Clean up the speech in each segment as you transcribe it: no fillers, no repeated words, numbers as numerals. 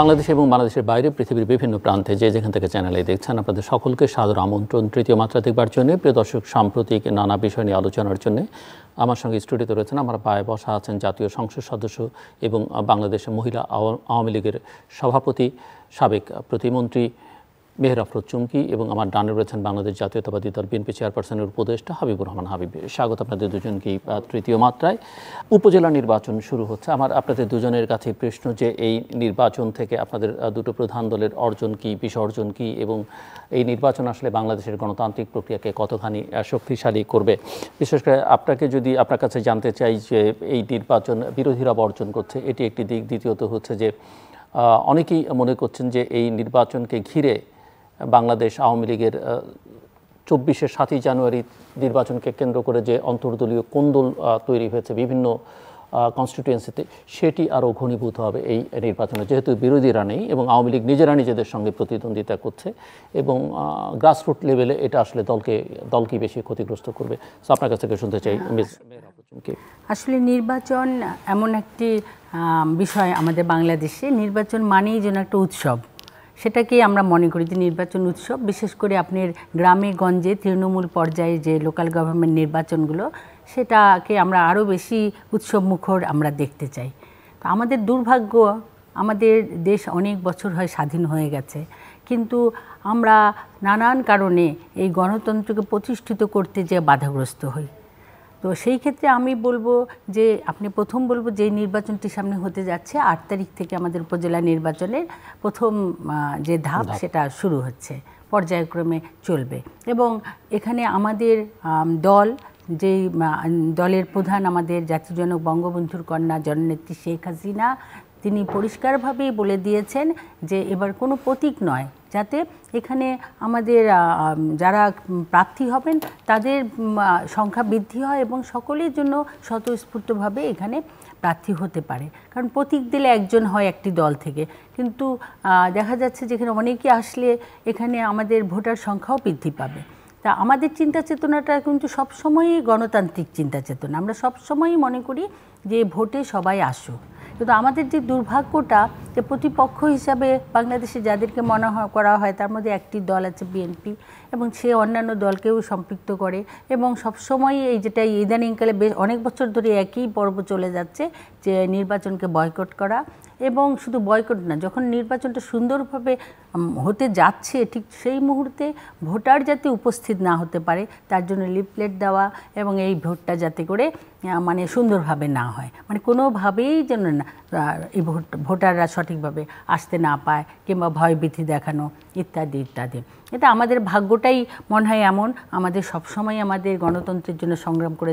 বাংলাদেশ এবং বাংলাদেশের বাইরে পৃথিবীর বিভিন্ন প্রান্তে যে যেখান থেকে চ্যানেলে দেখছেন আপনাদের সকলকে সাদর আমন্ত্রণ তৃতীয় মাত্রা দেখবার জন্য। প্রিয় দর্শক, সাম্প্রতিক নানা বিষয় নিয়ে আলোচনার জন্য আমার সঙ্গে স্টুডিওতে রয়েছেন আমার পায়ে বসা আছেন জাতীয় সংসদ সদস্য এবং বাংলাদেশের মহিলা আওয়ামী লীগের সভাপতি সাবেক প্রতিমন্ত্রী মেহের আফরোজ চুমকি এবং আমার ডানে রয়েছেন বাংলাদেশ জাতীয়তাবাদী দল বিএনপি চেয়ারপারসনের উপদেষ্টা হাবিবুর রহমান হাবিব। স্বাগত আপনাদের দুজনকেই তৃতীয় মাত্রায়। উপজেলা নির্বাচন শুরু হচ্ছে। আমার আপনাদের দুজনের কাছে প্রশ্ন যে এই নির্বাচন থেকে আপনাদের দুটো প্রধান দলের অর্জন কি, বিসর্জন কি, এবং এই নির্বাচন আসলে বাংলাদেশের গণতান্ত্রিক প্রক্রিয়াকে কতখানি শক্তিশালী করবে। বিশেষ করে আপনাকে যদি আপনার কাছে জানতে চাই যে এই নির্বাচন বিরোধীরা বর্জন করছে, এটি একটি দিক। দ্বিতীয়ত হচ্ছে যে অনেকেই মনে করছেন যে এই নির্বাচনকে ঘিরে বাংলাদেশ আওয়ামী লীগের 24শে 7ই জানুয়ারি নির্বাচনকে কেন্দ্র করে যে অন্তর্দলীয় কোন্দল তৈরি হয়েছে বিভিন্ন কনস্টিটুয়েন্সিতে, সেটি আরও ঘনীভূত হবে এই নির্বাচনে, যেহেতু বিরোধীরা নেই এবং আওয়ামী লীগ নিজেরা নিজেদের সঙ্গে প্রতিদ্বন্দ্বিতা করছে এবং গ্রাসরুট লেভেলে এটা আসলে দলকে বেশি ক্ষতিগ্রস্ত করবে। তো আপনার কাছ থেকে শুনতে চাই মিস মেহের আফরোজ চুমকি। আসলে নির্বাচন এমন একটি বিষয় আমাদের বাংলাদেশে, নির্বাচন মানেই যেন একটা উৎসব। সেটাকেই আমরা মনে করি যে নির্বাচন উৎসব। বিশেষ করে আপনার গ্রামে গঞ্জে তৃণমূল পর্যায়ে যে লোকাল গভর্নমেন্ট নির্বাচনগুলো, সেটাকে আমরা আরও বেশি উৎসব মুখর আমরা দেখতে চাই। তো আমাদের দুর্ভাগ্য, আমাদের দেশ অনেক বছর হয় স্বাধীন হয়ে গেছে, কিন্তু আমরা নানান কারণে এই গণতন্ত্রকে প্রতিষ্ঠিত করতে যে বাধাগ্রস্ত হই। তো সেই ক্ষেত্রে আমি বলবো যে প্রথম বলবো যে নির্বাচনটি সামনে হতে যাচ্ছে 8 তারিখ থেকে আমাদের উপজেলা নির্বাচনের প্রথম যে ধাপ সেটা শুরু হচ্ছে, পর্যায়ক্রমে চলবে। এবং এখানে আমাদের দল, যেই দলের প্রধান আমাদের জাতির জনক বঙ্গবন্ধুর কন্যা জননেত্রী শেখ হাসিনা, তিনি পরিষ্কারভাবেই বলে দিয়েছেন যে এবার কোনো প্রতীক নয়, যাতে এখানে আমাদের যারা প্রার্থী হবেন তাদের সংখ্যা বৃদ্ধি হয় এবং সকলের জন্য স্বতঃস্ফূর্তভাবে এখানে প্রার্থী হতে পারে। কারণ প্রতীক দিলে একজন হয় একটি দল থেকে, কিন্তু দেখা যাচ্ছে যেখানে অনেকে আসলে এখানে আমাদের ভোটার সংখ্যাও বৃদ্ধি পাবে। তা আমাদের চিন্তা চেতনাটা কিন্তু সবসময়ই গণতান্ত্রিক চিন্তা চেতনা। আমরা সবসময়ই মনে করি যে ভোটে সবাই আসুক, কিন্তু আমাদের যে দুর্ভাগ্যটা যে প্রতিপক্ষ হিসাবে বাংলাদেশে যাদেরকে মনে করা হয় তার মধ্যে একটি দল আছে বিএনপি, এবং সে অন্যান্য দলকেও সম্পৃক্ত করে এবং সবসময় এই যেটা ইদানিংকালে বেশ অনেক বছর ধরে একই পর্ব চলে যাচ্ছে যে নির্বাচনকে বয়কট করা। এবং শুধু বয়কট না, যখন নির্বাচনটা সুন্দরভাবে হতে যাচ্ছে ঠিক সেই মুহূর্তে ভোটার যাতে উপস্থিত না হতে পারে তার জন্য লিফলেট দেওয়া এবং এই ভোটটা যাতে করে সুন্দরভাবে না হয়, কোনোভাবেই যেন না এই ভোটাররা সঠিকভাবে আসতে না পায় কিংবা ভয়ভীতি দেখানো ইত্যাদি ইত্যাদি। এটা আমাদের ভাগ্যটাই মনে হয় এমন, আমাদের সবসময় আমাদের গণতন্ত্রের জন্য সংগ্রাম করে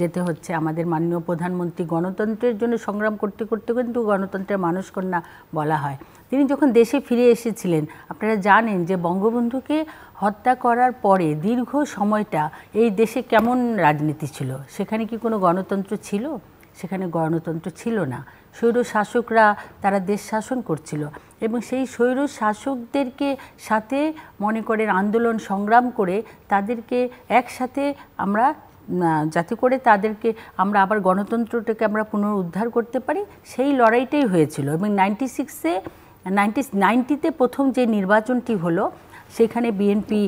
যেতে হচ্ছে। আমাদের মাননীয় প্রধানমন্ত্রী গণতন্ত্রের জন্য সংগ্রাম করতে করতে কিন্তু গণতন্ত্রের মানসকন্যা বলা হয়। তিনি যখন দেশে ফিরে এসেছিলেন, আপনারা জানেন যে বঙ্গবন্ধুকে হত্যা করার পরে দীর্ঘ সময়টা এই দেশে কেমন রাজনীতি ছিল, সেখানে কি কোনো গণতন্ত্র ছিল? সেখানে গণতন্ত্র ছিল না। স্বৈর শাসকরা তারা দেশ শাসন করছিল এবং সেই স্বৈর শাসকদেরকে সাথে মনে করেন আন্দোলন সংগ্রাম করে তাদেরকে একসাথে আমরা যাতে করে তাদেরকে আমরা আবার গণতন্ত্রটাকে আমরা পুনরুদ্ধার করতে পারি, সেই লড়াইটাই হয়েছিল। এবং 90তে প্রথম যে নির্বাচনটি হলো সেখানে বিএনপি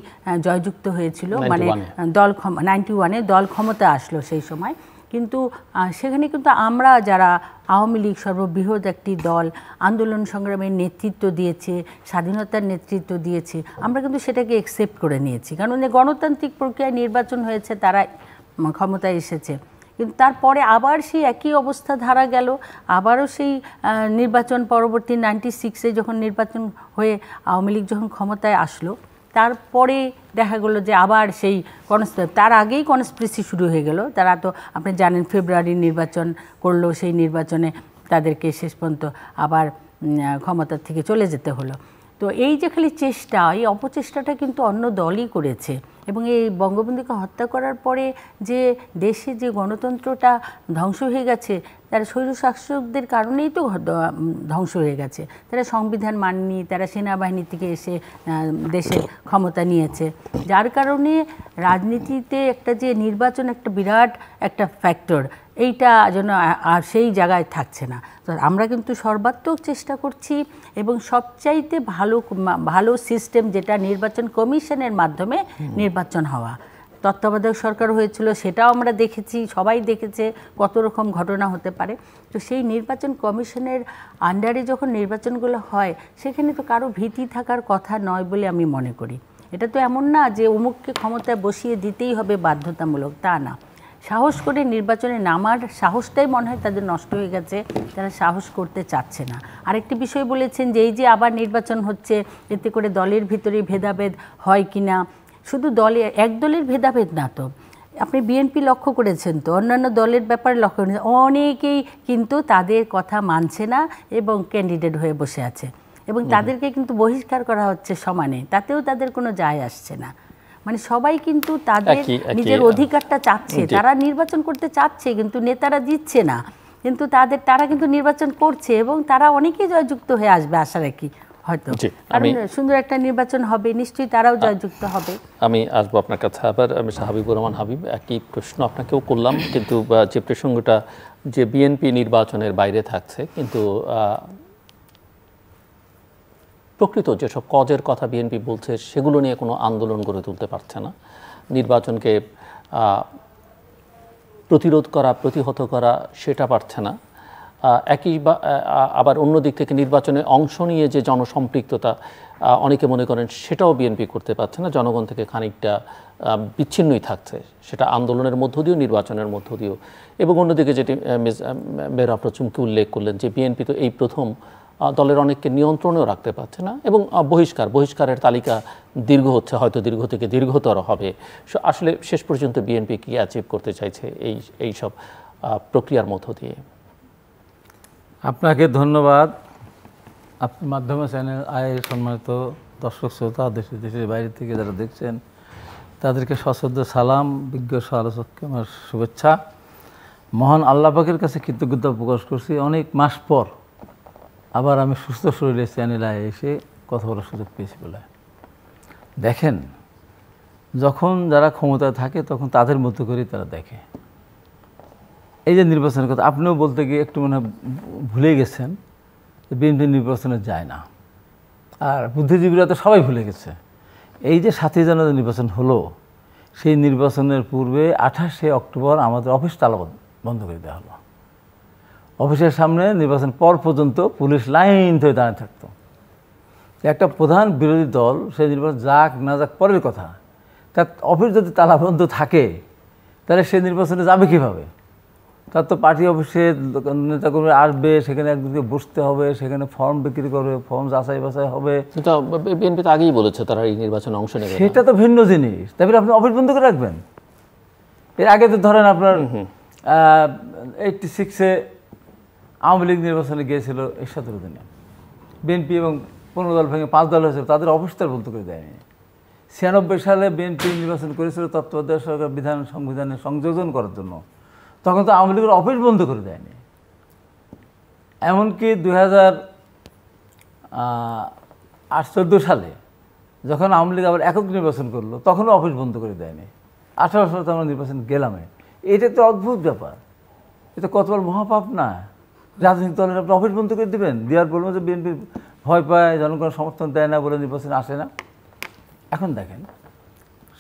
জয়যুক্ত হয়েছিল, 91-এ দল ক্ষমতা আসলো সেই সময়। কিন্তু সেখানে কিন্তু আমরা যারা আওয়ামী লীগ সর্ববৃহৎ একটি দল, আন্দোলন সংগ্রামের নেতৃত্ব দিয়েছে, স্বাধীনতার নেতৃত্ব দিয়েছে, আমরা কিন্তু সেটাকে অ্যাকসেপ্ট করে নিয়েছি। কারণ গণতান্ত্রিক প্রক্রিয়ায় নির্বাচন হয়েছে, তারা ক্ষমতায় এসেছে। কিন্তু তারপরে আবার সেই একই অবস্থা ধারা গেল, আবারও সেই নির্বাচন পরবর্তী 96-এ যখন নির্বাচন হয়ে আওয়ামী লীগ যখন ক্ষমতায় আসলো, তারপরে দেখা গেলো যে আবার সেই তার আগেই কনস্পিরেসি শুরু হয়ে গেল। তারা তো আপনি জানেন ফেব্রুয়ারির নির্বাচন করলো, সেই নির্বাচনে তাদেরকে শেষ পর্যন্ত আবার ক্ষমতার থেকে চলে যেতে হলো। তো এই যে খালি চেষ্টা, এই অপচেষ্টাটা কিন্তু অন্য দলই করেছে। এবং এই বঙ্গবন্ধুকে হত্যা করার পরে যে দেশে যে গণতন্ত্রটা ধ্বংস হয়ে গেছে, তারা স্বৈরশাসকদের কারণেই তো ধ্বংস হয়ে গেছে। তারা সংবিধান মানেনি, তারা সেনাবাহিনী থেকে এসে দেশের ক্ষমতা নিয়েছে, যার কারণে রাজনীতিতে একটা যে নির্বাচন একটা বিরাট একটা ফ্যাক্টর, এইটা যেন আর সেই জায়গায় থাকছে না। তো আমরা কিন্তু সর্বাত্মক চেষ্টা করছি এবং সবচাইতে ভালো সিস্টেম যেটা নির্বাচন কমিশনের মাধ্যমে নির্বাচন হওয়া। তত্ত্বাবধায়ক সরকার হয়েছিল, সেটাও আমরা দেখেছি, সবাই দেখেছে কত রকম ঘটনা হতে পারে। তো সেই নির্বাচন কমিশনের আন্ডারে যখন নির্বাচনগুলো হয়, সেখানে তো কারো ভীতি থাকার কথা নয় বলে আমি মনে করি। এটা তো এমন না যে অমুককে ক্ষমতায় বসিয়ে দিতেই হবে বাধ্যতামূলক, তা না। সাহস করে নির্বাচনে নামার সাহসটাই মনে হয় তাদের নষ্ট হয়ে গেছে, তারা সাহস করতে চাচ্ছে না। আরেকটি বিষয় বলেছেন যে এই যে আবার নির্বাচন হচ্ছে, এতে করে দলের ভিতরে ভেদাভেদ হয় কি না। শুধু এক দলের ভেদাভেদ না তো, আপনি বিএনপি লক্ষ্য করেছেন তো, অন্যান্য দলের ব্যাপারে লক্ষ্য করেছেন, অনেকেই কিন্তু তাদের কথা মানছে না এবং ক্যান্ডিডেট হয়ে বসে আছে এবং তাদেরকে কিন্তু বহিষ্কার করা হচ্ছে সমানে, তাতেও তাদের কোনো যায় আসছে না। মানে সবাই কিন্তু তাদের নিজের অধিকারটা চাচ্ছে, তারা নির্বাচন করতে চাচ্ছে কিন্তু নেতারা দিচ্ছে না, কিন্তু তারা কিন্তু নির্বাচন করছে এবং তারা অনেকেই জয়যুক্ত হয়ে আসবে আশা রাখি হয়তো, কারণ সুন্দর একটা নির্বাচন হবে, নিশ্চয়ই তারাও জয়যুক্ত হবে। আমি আসবো আপনার কাছে আবার। আমি হাবিবুর রহমান হাবিব, একই প্রশ্ন আপনাকেও করলাম, কিন্তু যে প্রসঙ্গটা যে বিএনপি নির্বাচনের বাইরে থাকছে, কিন্তু প্রকৃত যেসব কজের কথা বিএনপি বলছে সেগুলো নিয়ে কোনো আন্দোলন গড়ে তুলতে পারছে না। নির্বাচনকে প্রতিরোধ করা, প্রতিহত করা সেটা পারছে না। আবার অন্য দিক থেকে নির্বাচনে অংশ নিয়ে যে জনসম্পৃক্ততা অনেকে মনে করেন সেটাও বিএনপি করতে পারছে না, জনগণ থেকে খানিকটা বিচ্ছিন্নই থাকছে, সেটা আন্দোলনের মধ্য দিয়েও নির্বাচনের মধ্য দিয়েও। এবং অন্যদিকে যেটি মেহর আফরোজ চুমকি উল্লেখ করলেন যে বিএনপি তো এই প্রথম দলের অনেককে নিয়ন্ত্রণেও রাখতে পারছে না এবং বহিষ্কারের তালিকা দীর্ঘ হচ্ছে, হয়তো দীর্ঘ থেকে দীর্ঘতর হবে। আসলে শেষ পর্যন্ত বিএনপি কি অ্যাচিভ করতে চাইছে এই সব প্রক্রিয়ার মধ্য দিয়ে? আপনাকে ধন্যবাদ। আপনি মাধ্যমে চ্যানেল সম্মানিত দর্শক শ্রোতা, দেশের বাইরে থেকে যারা দেখছেন তাদেরকে সশ্রদ্ধ সালাম, বিজ্ঞ আলোচককে আমার শুভেচ্ছা। মহান আল্লাহ পাকের কাছে কৃতজ্ঞতা প্রকাশ করছি, অনেক মাস পর আবার আমি সুস্থ শরীরে চ্যানেলে এসে কথা বলার সুযোগ পেয়েছি বলে। দেখেন, যখন যারা ক্ষমতায় থাকে তখন তাদের মতো করেই তারা দেখে। এই যে নির্বাচনের কথা আপনিও বলতে গিয়ে একটু মনে হয় ভুলে গেছেন, বিএনপি নির্বাচনে যায় না, আর বুদ্ধিজীবীরা তো সবাই ভুলে গেছে। এই যে 7ই জানুয়ারি নির্বাচন হলো, সেই নির্বাচনের পূর্বে 28শে অক্টোবর আমাদের অফিস তালা বন্ধ করে দেওয়া হলো। অফিসের সামনে নির্বাচন পর পর্যন্ত পুলিশ লাইন ধরে দাঁড়িয়ে থাকতো। একটা প্রধান বিরোধী দল সেই নির্বাচন যাক না যাক পরের কথা, তার অফিস যদি তালাবন্ধ থাকে তাহলে সে নির্বাচনে যাবে কীভাবে? তার তো পার্টি অফিসে নেতাকর্মী আসবে, সেখানে একদিকে বসতে হবে, সেখানে ফর্ম বিক্রি করবে, ফর্ম যাচাই বাছাই হবে। বিএনপি তো আগেই বলেছে তারা এই নির্বাচনে অংশ নেবে, সেটা তো ভিন্ন জিনিস। তারপরে আপনি অফিস বন্ধ করে রাখবেন? এর আগে তো ধরেন আপনার 86-এ আওয়ামী লীগ নির্বাচনে গিয়েছিল এই 17 দিনে, বিএনপি এবং 15 দল ভেঙে 5 দল হয়েছিল, তাদের অফিসটার বন্ধ করে দেয়নি। 96 সালে বিএনপি নির্বাচন করেছিল তত্ত্বাবধায়ক সরকার সংবিধানে সংযোজন করার জন্য, তখন তো আওয়ামী লীগের অফিস বন্ধ করে দেয়নি। এমনকি 2014 সালে যখন আওয়ামী লীগ আবার একক নির্বাচন করলো, তখনও অফিস বন্ধ করে দেয়নি। 18 সালে তো আমরা নির্বাচন গেলামে। এটা তো অদ্ভুত ব্যাপার, এটা কত বড় মহাপাপ না? রাজনৈতিক দলের আপনি অফিস বন্ধ করে দেবেন, দেওয়ার বলবেন যে বিএনপি ভয় পায়, জনগণ সমর্থন দেয় না বলে নির্বাচনে আসে না। এখন দেখেন,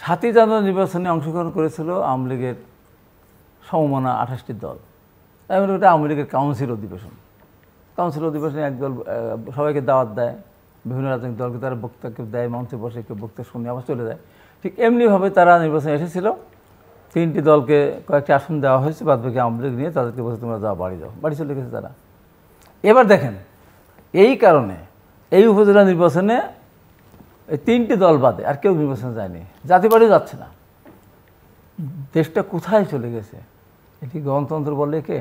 7ই জানুয়ারি নির্বাচনে অংশগ্রহণ করেছিল আওয়ামী লীগের সমমনা 28টি দল। এমন ওটা আওয়ামী লীগের কাউন্সিল অধিবেশনে একদল সবাইকে দাওয়াত দেয়, বিভিন্ন রাজনৈতিক দলকে তারা বক্তাকে দেয়, মঞ্চে বসে কেউ বক্তা শুনে আবার চলে যায়। ঠিক এমনিভাবে তারা নির্বাচনে এসেছিল। 3টি দলকে কয়েকটি আসন দেওয়া হয়েছে, বাদ বাকি আওয়ামী লীগ নিয়ে তাদেরকে বসে তোমরা যাও, বাড়ি চলে গেছে তারা। এবার দেখেন, এই কারণে এই উপজেলা নির্বাচনে এই 3টি দল বাদে আর কেউ নির্বাচনে যায়নি, জাতীয় পার্টিও যাচ্ছে না। দেশটা কোথায় চলে গেছে? এটি গণতন্ত্র বলে কে?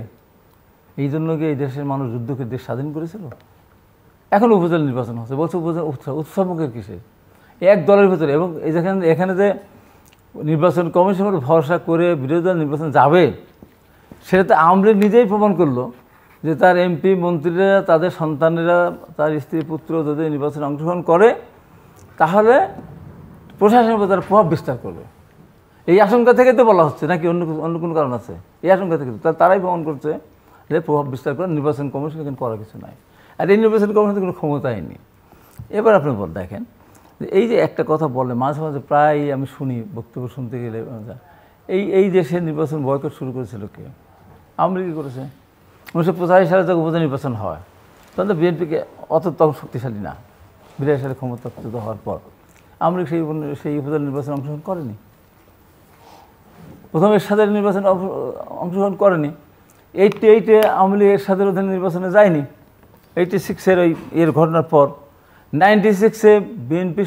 এই জন্য কি এই দেশের মানুষ যুদ্ধকে দেশ স্বাধীন করেছিল? এখন উপজেলা নির্বাচন হচ্ছে, বলছে উপজেলা উৎসবমুখের কিসে? এক দলের ভিতরে। এবং এই এখানে যে নির্বাচন কমিশনের ভরসা করে বিরোধী দল নির্বাচন যাবে, সেটা তো আওয়ামী লীগ নিজেই প্রমাণ করলো যে তার এমপি মন্ত্রীরা, তাদের সন্তানেরা, তার স্ত্রী পুত্র যদি নির্বাচনে অংশগ্রহণ করে তাহলে প্রশাসনের উপর তারা প্রভাব বিস্তার করবে। এই আশঙ্কা থেকে তো বলা হচ্ছে নাকি অন্য কোনো কারণ আছে? এই আশঙ্কা থেকে তারাই প্রমাণ করছে যে প্রভাব বিস্তার করে নির্বাচন কমিশন এখানে করার কিছু নাই, আর এই নির্বাচন কমিশনের কোনো ক্ষমতাই নেই। এবার আপনি দেখেন এই যে একটা কথা বলে মাঝে মাঝে প্রায় আমি শুনি, বক্তব্য শুনতে গেলে, এই দেশে নির্বাচন বয়কট শুরু করেছিল কে? আওয়ামী লীগ করেছে। 1985 সালে যখন উপজেলা নির্বাচন হয় তখন তো বিএনপিকে তখন শক্তিশালী না, 82 সালে ক্ষমতাচ্যুত হওয়ার পর আওয়ামী লীগ সেই উপজেলা নির্বাচনে অংশগ্রহণ করেনি। প্রথম এরশাদের নির্বাচনে অংশগ্রহণ করেনি। 88-এ আওয়ামী লীগ এরশাদের অধীনে নির্বাচনে যায়নি। 86-এর এর ঘটনার পর 96-এ বিএনপি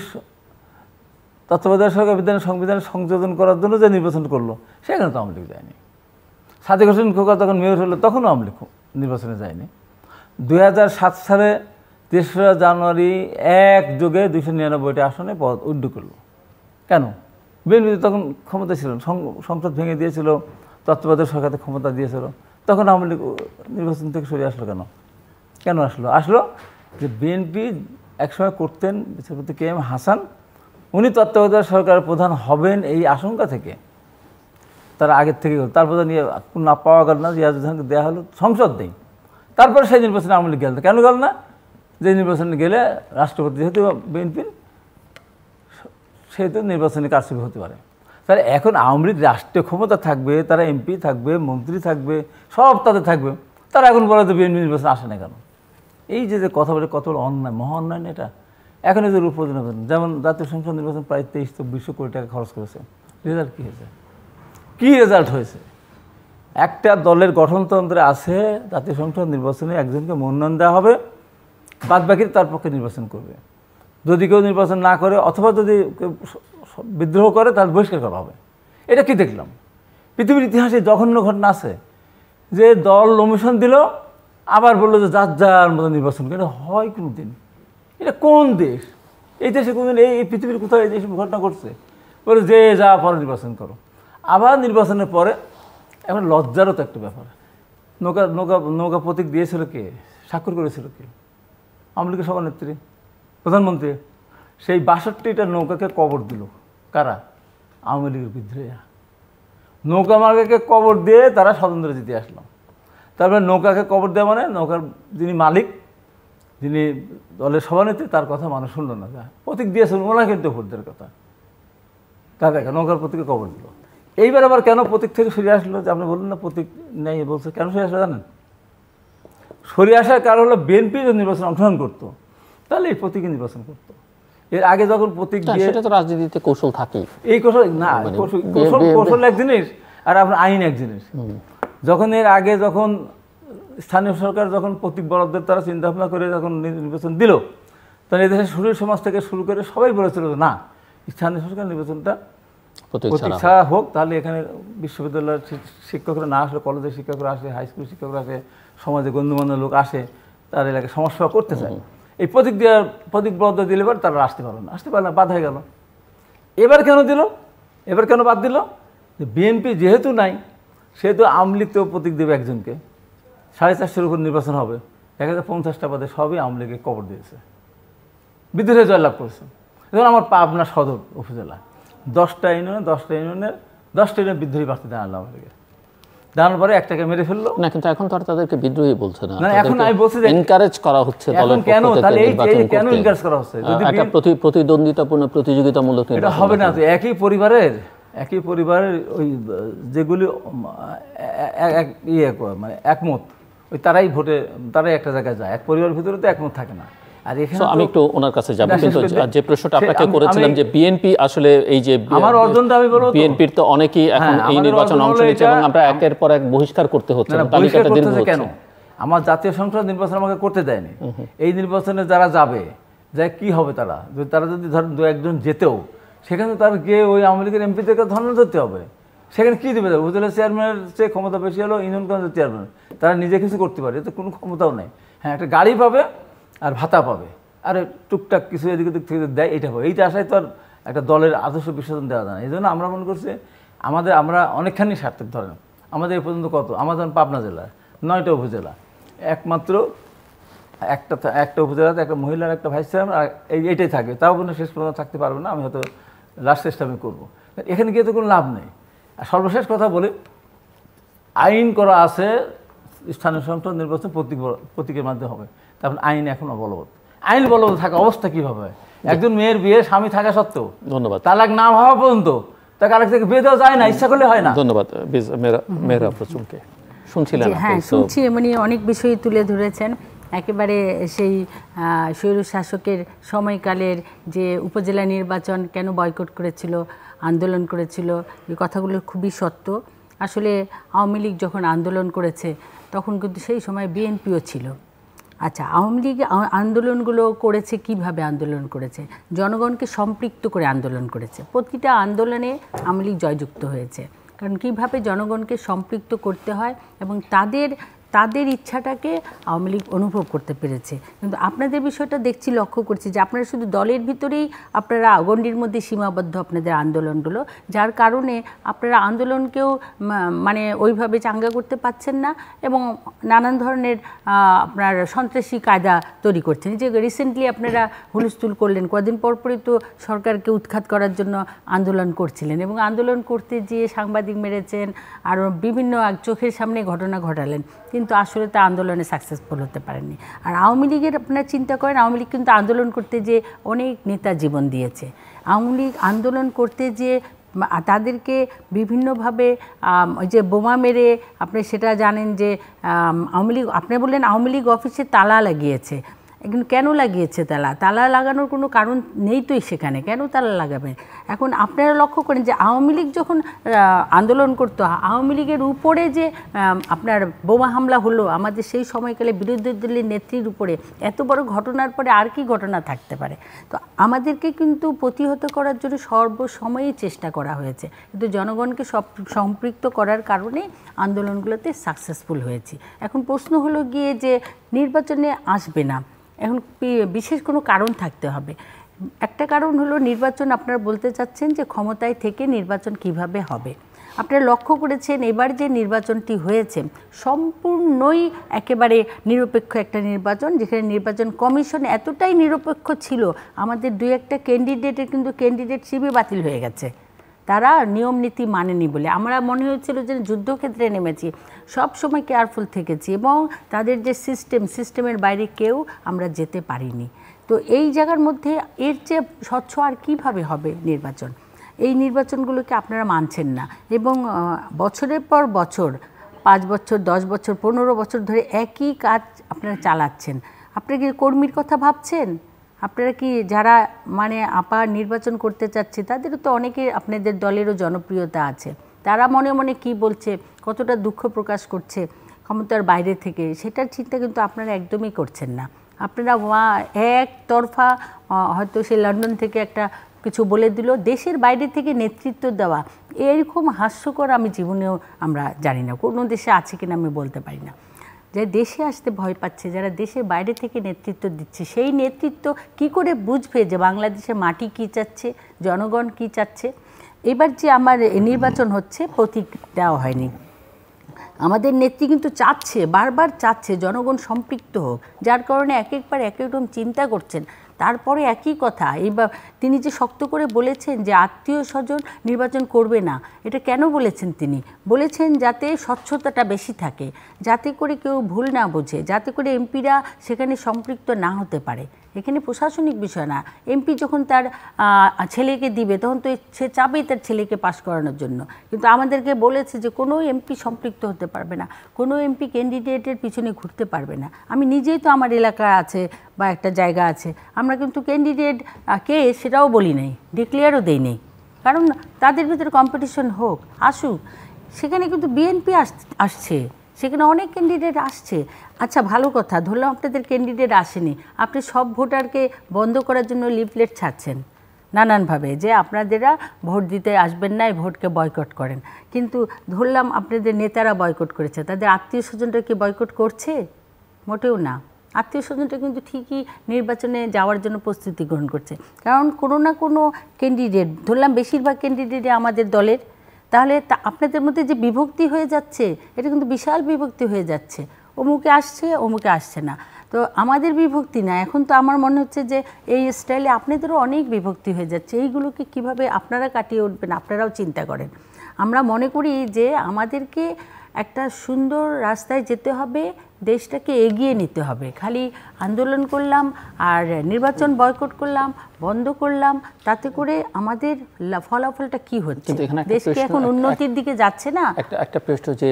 তত্ত্বাবধায়ক সরকার সংবিধানে সংযোজন করার জন্য যে নির্বাচন করলো সেখানে তো আওয়ামী লীগ যায়নি। সাদেক হোসেন খোকা তখন মেয়র হলো তখনও আওয়ামী লীগ নির্বাচনে যায়নি। 2007 সালে 3রা জানুয়ারি একযোগে 299টি আসনে পদ উড্ড করলো। কেন? বিএনপি তখন ক্ষমতা ছিল, সংসদ ভেঙে দিয়েছিল, তত্ত্বাবধায়ক সরকারকে ক্ষমতা দিয়েছিল, তখন আওয়ামী লীগ নির্বাচন থেকে সরে আসলো। কেন আসলো যে বিএনপি একসময় করতেন বিচারপতি KM হাসান, উনি তত্ত্বাবধায়ক সরকারের প্রধান হবেন এই আশঙ্কা থেকে তারা আগের থেকে, তারপরে নিয়ে না পাওয়া গেল না, জিয়াউদ্দিনকে দেওয়া হলো, সংসদ নেই। তারপরে সেই নির্বাচনে আওয়ামী লীগ গেল না। কেন গেল না? যে নির্বাচনে গেলে রাষ্ট্রপতি যেহেতু বিএনপির, সেহেতু নির্বাচনে কারচুপি হতে পারে। তাহলে এখন আওয়ামী লীগ রাষ্ট্রীয় ক্ষমতা থাকবে, তারা MP থাকবে, মন্ত্রী থাকবে, সব তাদের থাকবে, তারা এখন বলে তো বিএনপি নির্বাচন আসে না কেন? এই যে কথা বলে কত বড় অন্যায়, মহা অন্যায় না এটা? এখন এই যে উপনির্বাচন, যেমন জাতীয় সংসদ নির্বাচন প্রায় 23-24 কোটি টাকা খরচ করেছে, রেজাল্ট কী হয়েছে? কী রেজাল্ট হয়েছে? একটা দলের গঠনতন্ত্রে আছে জাতীয় সংসদ নির্বাচনে একজনকে মনোনয়ন দেওয়া হবে, বাদ বাকি তার পক্ষে নির্বাচন করবে। যদি কেউ নির্বাচন না করে অথবা যদি কেউ বিদ্রোহ করে তাহলে বহিষ্কার করা হবে। এটা কি দেখলাম? পৃথিবীর ইতিহাসে জঘন্য ঘটনা আছে যে দল নমিশন দিল, আবার বললো যে যার যার মতো নির্বাচন করে। হয় কোনো দিন? এটা কোন দেশ? এই দেশে কোনদিন এই পৃথিবীর কোথাও এই দেশে ঘটনা ঘটছে? বলে যে যা পরে নির্বাচন করো। আবার নির্বাচনের পরে এখন লজ্জারও তো একটা ব্যাপার, নৌকা প্রতীক দিয়েছিল কে? স্বাক্ষর করেছিল কে? আওয়ামী লীগের সভানেত্রী, প্রধানমন্ত্রী। সেই 62টা নৌকাকে কবর দিল কারা? আওয়ামী লীগের বিদ্রোহীরা। নৌকা মার্কাকে কবর দিয়ে তারা স্বতন্ত্র জিতে আসলো। তারপরে নৌকাকে কবর দেওয়া মানে নৌকার যিনি মালিক, যিনি দলের সভানেত্রী, তার কথা মানুষ শুনল না। প্রতীক দিয়েছেন ওনারা কিন্তু ভোটদের কথা, তাদেরকে নৌকার প্রতীকে কবর দিল। এইবার আবার কেন প্রতীক থেকে সরে আসলো? যে আপনি বললেন না প্রতীক নেই, বলছে কেন সরে আসলো জানেন? সরে আসার কারণ হলো বিএনপি যদি নির্বাচন অংশগ্রহণ করতো তাহলে এই প্রতীকে নির্বাচন করতো। এর আগে যখন প্রতীক দিয়ে, সেটা তো রাজনীতিতে কৌশল থাকেই। এই কৌশল না, কৌশল এক জিনিস আর আপনার আইন এক জিনিস। যখন এর আগে যখন স্থানীয় সরকার যখন প্রতীক বরাদ্দের তারা চিন্তা ভাবনা করে যখন নির্বাচন দিল, তখন এদেশের সুরের সমাজ থেকে শুরু করে সবাই বলেছিল না, স্থানীয় সরকার নির্বাচনটা প্রতীক ছাড়া হোক, তাহলে এখানে বিশ্ববিদ্যালয়ের শিক্ষকরা না আসলে, কলেজের শিক্ষকরা আসে, হাই স্কুল শিক্ষকরা আসে, সমাজে গণ্যমান্য লোক আসে, তার এলাকায় সমস্যা করতে চায়। এই প্রতীক বরাদ্দ দিলে এবার তারা আসতে পারলো না, বাদ হয়ে গেল। এবার কেন দিল? এবার কেন বাদ দিল? যে বিএনপি যেহেতু নাই, সেহেতু আওয়ামী লীগ তো প্রতীক দেবে একজনকে, 450-এর উপর নির্বাচন হবে, 1050টা পদে সবই আওয়ামী লীগের কবর দিয়েছে, বিদ্রোহে জয়লাভ করেছে। যেমন আমার পাবনা সদর উপজেলা 10টা ইউনিয়নের বিদ্রোহী প্রার্থী দাঁড়ালো আওয়ামী লীগের। দাঁড়ানোর পরে একটাকে মেরে ফেললো না, কিন্তু এখন তো আর তাদেরকে বিদ্রোহী বলছে না, এখন আমি বলছি যে এনকারেজ করা হচ্ছে। এখন কেন তাহলে কেন এনকারেজ করা হচ্ছে? যদি একটা প্রতিদ্বন্দ্বিতাপূর্ণ প্রতিযোগিতামূলক এটা হবে না। তো একই পরিবারের ওই যেগুলি মানে একমত, ওই তারাই একটা জায়গায় যায়, এক পরিবারের ভিতরে তো একমত থাকে না। আর এখানে আমি একটু ওনার কাছে যাব, কিন্তু যে প্রশ্নটা আপনাকে করেছিলাম যে বিএনপি আসলে এই যে আমার অর্জনটা আমি বলবো, বিএনপির তো অনেকেই এখন এই নির্বাচনে অংশ নিচ্ছে এবং আমরা একের পর এক বহিষ্কার করতে হচ্ছে, তালিকাটা দীর্ঘ হচ্ছে। কেন? আমার জাতীয় সংসদ নির্বাচন আমাকে করতে দেয়নি। এই নির্বাচনে যারা যাবে, যা কি হবে, তারা যদি ধরেন 2-1 যেতেও, সেখানে তার গিয়ে ওই আওয়ামী লীগের এমপিদেরকে ধর্ণা ধরতে হবে। সেখানে কী দেবে? উপজেলা চেয়ারম্যানের চেয়ে ক্ষমতা বেশি হলো ইউনিয়ন কাউন্সিল চেয়ারম্যান, তারা নিজে কিছু করতে পারে, এতে কোনো ক্ষমতাও নেই। হ্যাঁ, একটা গাড়ি পাবে আর ভাতা পাবে, আর টুকটাক কিছু এদিক ওদিক থেকে দেয়, এইটা হবে। এইটা আশায় তো আর একটা দলের আদর্শ বিসর্জন দেওয়া যায় না। এই জন্য আমরা মনে করছি আমরা অনেকখানি সার্থক। ধরেন আমাদের এ পর্যন্ত কত, আমাদের পাবনা জেলার 9টা উপজেলা, একমাত্র একটা উপজেলাতে একটা মহিলার একটা ভাইস চেয়ারম্যান, আর এইটাই থাকে। তাও কোনো শেষ পর্যন্ত থাকতে পারবে না, আমি হয়তো লাস্ট চেষ্টা আমি করবো। এখানে গিয়ে তো কোনো লাভ নেই। আর সর্বশেষ কথা বলি, আইন করা আছে স্থানীয় সংসদ নির্বাচন প্রতীকের মাধ্যমে হবে, তারপর আইন এখন অবলবৎ। আইন বলবৎ থাকা অবস্থা কীভাবে হয়? একজন মেয়ের বিয়ে স্বামী থাকা সত্ত্বেও, ধন্যবাদ, তালাক না হওয়া পর্যন্ত তাকে আরেক থেকে বিয়ে দেওয়া যায় না, ইচ্ছা করলে হয় না। ধন্যবাদ মেহরা প্রচুরকে শুনছিলেন। হ্যাঁ, শুনছি, মানে অনেক বিষয় তুলে ধরেছেন। একেবারে সেই স্বৈর শাসকের সময়কালের যে উপজেলা নির্বাচন কেন বয়কট করেছিল, আন্দোলন করেছিল, এই কথাগুলো খুবই সত্য। আসলে আওয়ামী লীগ যখন আন্দোলন করেছে তখন কিন্তু সেই সময় বিএনপিও ছিল। আচ্ছা, আওয়ামী লীগ আন্দোলনগুলো করেছে কিভাবে? আন্দোলন করেছে জনগণকে সম্পৃক্ত করে আন্দোলন করেছে। প্রতিটা আন্দোলনে আওয়ামী লীগ জয়যুক্ত হয়েছে, কারণ কীভাবে জনগণকে সম্পৃক্ত করতে হয় এবং তাদের ইচ্ছাটাকে আওয়ামী লীগ অনুভব করতে পেরেছে। কিন্তু আপনাদের বিষয়টা দেখছি, লক্ষ্য করছি যে আপনারা শুধু দলের ভিতরেই আপনারা গণ্ডির মধ্যে সীমাবদ্ধ আপনাদের আন্দোলনগুলো, যার কারণে আপনারা আন্দোলনকেও মানে ওইভাবে চাঙ্গা করতে পারছেন না এবং নানান ধরনের আপনার সন্ত্রাসী কায়দা তৈরি করছেন। যে রিসেন্টলি আপনারা হুলস্থুল করলেন, কদিন পরপরই তো সরকারকে উৎখাত করার জন্য আন্দোলন করছিলেন এবং আন্দোলন করতে গিয়ে সাংবাদিক মেরেছেন, আর বিভিন্ন চোখের সামনে ঘটনা ঘটালেন, কিন্তু আসলে তা আন্দোলনে সাকসেসফুল হতে পারেননি। আর আওয়ামী লীগের আপনারা চিন্তা করেন, আওয়ামী লীগ কিন্তু আন্দোলন করতে যে অনেক নেতা জীবন দিয়েছে। আওয়ামী লীগ আন্দোলন করতে যে তাদেরকে বিভিন্নভাবে ওই যে বোমা মেরে, আপনি সেটা জানেন যে আওয়ামী লীগ, আপনি বললেন আওয়ামী লীগ অফিসে তালা লাগিয়েছে, কিন্তু কেন লাগিয়েছে তালা লাগানোর কোনো কারণ নেই তো সেখানে, কেন তালা লাগাবে? এখন আপনারা লক্ষ্য করেন যে আওয়ামী লীগ যখন আন্দোলন করতো, আওয়ামী লীগের উপরে যে আপনার বোমা হামলা হলো আমাদের সেই সময়কালে বিরোধী দলের নেত্রীর উপরে, এত বড় ঘটনার পরে আর কি ঘটনা থাকতে পারে? তো আমাদেরকে কিন্তু প্রতিহত করার জন্য সর্বসময়ই চেষ্টা করা হয়েছে, কিন্তু জনগণকে সম্পৃক্ত করার কারণে আন্দোলনগুলোতে সাকসেসফুল হয়েছি। এখন প্রশ্ন হলো গিয়ে যে নির্বাচনে আসবে না, এখন বিশেষ কোনো কারণ থাকতে হবে। একটা কারণ হলো নির্বাচন, আপনারা বলতে চাচ্ছেন যে ক্ষমতায় থেকে নির্বাচন কিভাবে হবে। আপনারা লক্ষ্য করেছেন এবার যে নির্বাচনটি হয়েছে সম্পূর্ণই একেবারে নিরপেক্ষ একটা নির্বাচন, যেখানে নির্বাচন কমিশন এতটাই নিরপেক্ষ ছিল, আমাদের দুই একটা ক্যান্ডিডেটের কিন্তু ক্যান্ডিডেটশিপই বাতিল হয়ে গেছে, তারা নিয়ম নীতি মানেনি বলে। আমরা মনে হয়েছিল যে যুদ্ধক্ষেত্রে নেমেছি, সব সময় কেয়ারফুল থেকেছি এবং তাদের যে সিস্টেমের বাইরে কেউ আমরা যেতে পারিনি। তো এই জায়গার মধ্যে এর চেয়ে স্বচ্ছ আর কীভাবে হবে নির্বাচন? এই নির্বাচনগুলোকে আপনারা মানছেন না এবং বছরের পর বছর, 5 বছর, 10 বছর, 15 বছর ধরে একই কাজ আপনারা চালাচ্ছেন। আপনারা কি কর্মীর কথা ভাবছেন? আপনারা কি যারা মানে নির্বাচন করতে চাচ্ছে তাদেরও তো অনেকে, আপনাদের দলেরও জনপ্রিয়তা আছে, তারা মনে মনে কি বলছে, কতটা দুঃখ প্রকাশ করছে ক্ষমতার বাইরে থেকে, সেটার চিন্তা কিন্তু আপনারা একদমই করছেন না। আপনারা একতরফা হয়তো সে লন্ডন থেকে একটা কিছু বলে দিল, দেশের বাইরে থেকে নেতৃত্ব দেওয়া, এরকম হাস্যকর আমি জীবনেও আমরা জানি না কোনো দেশে আছে কিনা, আমি বলতে পারি না। যে দেশে আসতে ভয় পাচ্ছে, যারা দেশের বাইরে থেকে নেতৃত্ব দিচ্ছে, সেই নেতৃত্ব কি করে বুঝবে যে বাংলাদেশের মাটি কী চাচ্ছে, জনগণ কী চাচ্ছে? এবার যে আমার নির্বাচন হচ্ছে, প্রতীক দেওয়া হয়নি। আমাদের নেত্রী কিন্তু চাচ্ছে, বারবার চাচ্ছে জনগণ সম্পৃক্ত হোক, যার কারণে এক একবার এক এক রকম চিন্তা করছেন। তারপরে একই কথা, এইবার তিনি যে শক্ত করে বলেছেন যে আত্মীয় স্বজন নির্বাচন করবে না, এটা কেন বলেছেন? তিনি বলেছেন যাতে স্বচ্ছতাটা বেশি থাকে, যাতে করে কেউ ভুল না বোঝে, যাতে করে এমপিরা সেখানে সম্পৃক্ত না হতে পারে। এখানে প্রশাসনিক বিষয় না, এমপি যখন তার ছেলেকে দিবে তখন তো সে চাবেই তার ছেলেকে পাশ করানোর জন্য, কিন্তু আমাদেরকে বলেছে যে কোনো এমপি সম্পৃক্ত হতে পারবে না, কোনো এমপি ক্যান্ডিডেটের পিছনে ঘুরতে পারবে না। আমি নিজেই তো, আমার এলাকা আছে বা একটা জায়গা আছে, আমরা কিন্তু ক্যান্ডিডেট কে সেটাও বলি নাই, ডিক্লেয়ারও দেই নেই, কারণ তাদের ভিতরে কম্পিটিশন হোক, আসুক। সেখানে কিন্তু বিএনপি আসছে, সেখানে অনেক ক্যান্ডিডেট আসছে। আচ্ছা, ভালো কথা, ধরলাম আপনাদের ক্যান্ডিডেট আসেনি, আপনি সব ভোটারকে বন্ধ করার জন্য লিফলেট ছাড়ছেন নানানভাবে যে আপনাদেরা ভোট দিতে আসবেন না, এই ভোটকে বয়কট করেন। কিন্তু ধরলাম আপনাদের নেতারা বয়কট করেছে, তাদের আত্মীয় স্বজনরা কি বয়কট করছে? মোটেও না। আত্মীয় স্বজনটা কিন্তু ঠিকই নির্বাচনে যাওয়ার জন্য প্রস্তুতি গ্রহণ করছে, কারণ কোনো না কোনো ক্যান্ডিডেট, ধরলাম বেশিরভাগ ক্যান্ডিডেটই আমাদের দলের, তাহলে আপনাদের মধ্যে যে বিভক্তি হয়ে যাচ্ছে, এটা কিন্তু বিশাল বিভক্তি হয়ে যাচ্ছে, অমুকে আসছে অমুকে আসছে না। তো তো আমাদের বিভক্তি না, এখন তো আমার মনে হচ্ছে যে এই স্টাইলে আপনাদেরও অনেক বিভক্তি হয়ে যাচ্ছে। এইগুলোকে কিভাবে আপনারা কাটিয়ে উঠবেন আপনারাও চিন্তা করেন। আমরা মনে করি যে আমাদেরকে একটা সুন্দর রাস্তায় যেতে হবে, দেশটাকে এগিয়ে নিতে হবে। খালি আন্দোলন করলাম আর নির্বাচন বয়কট করলাম, বন্ধ করলাম, তাতে করে আমাদের ফলাফলটা কি হচ্ছে? দেশকে এখন উন্নতির দিকে যাচ্ছে না। একটা প্রশ্ন যে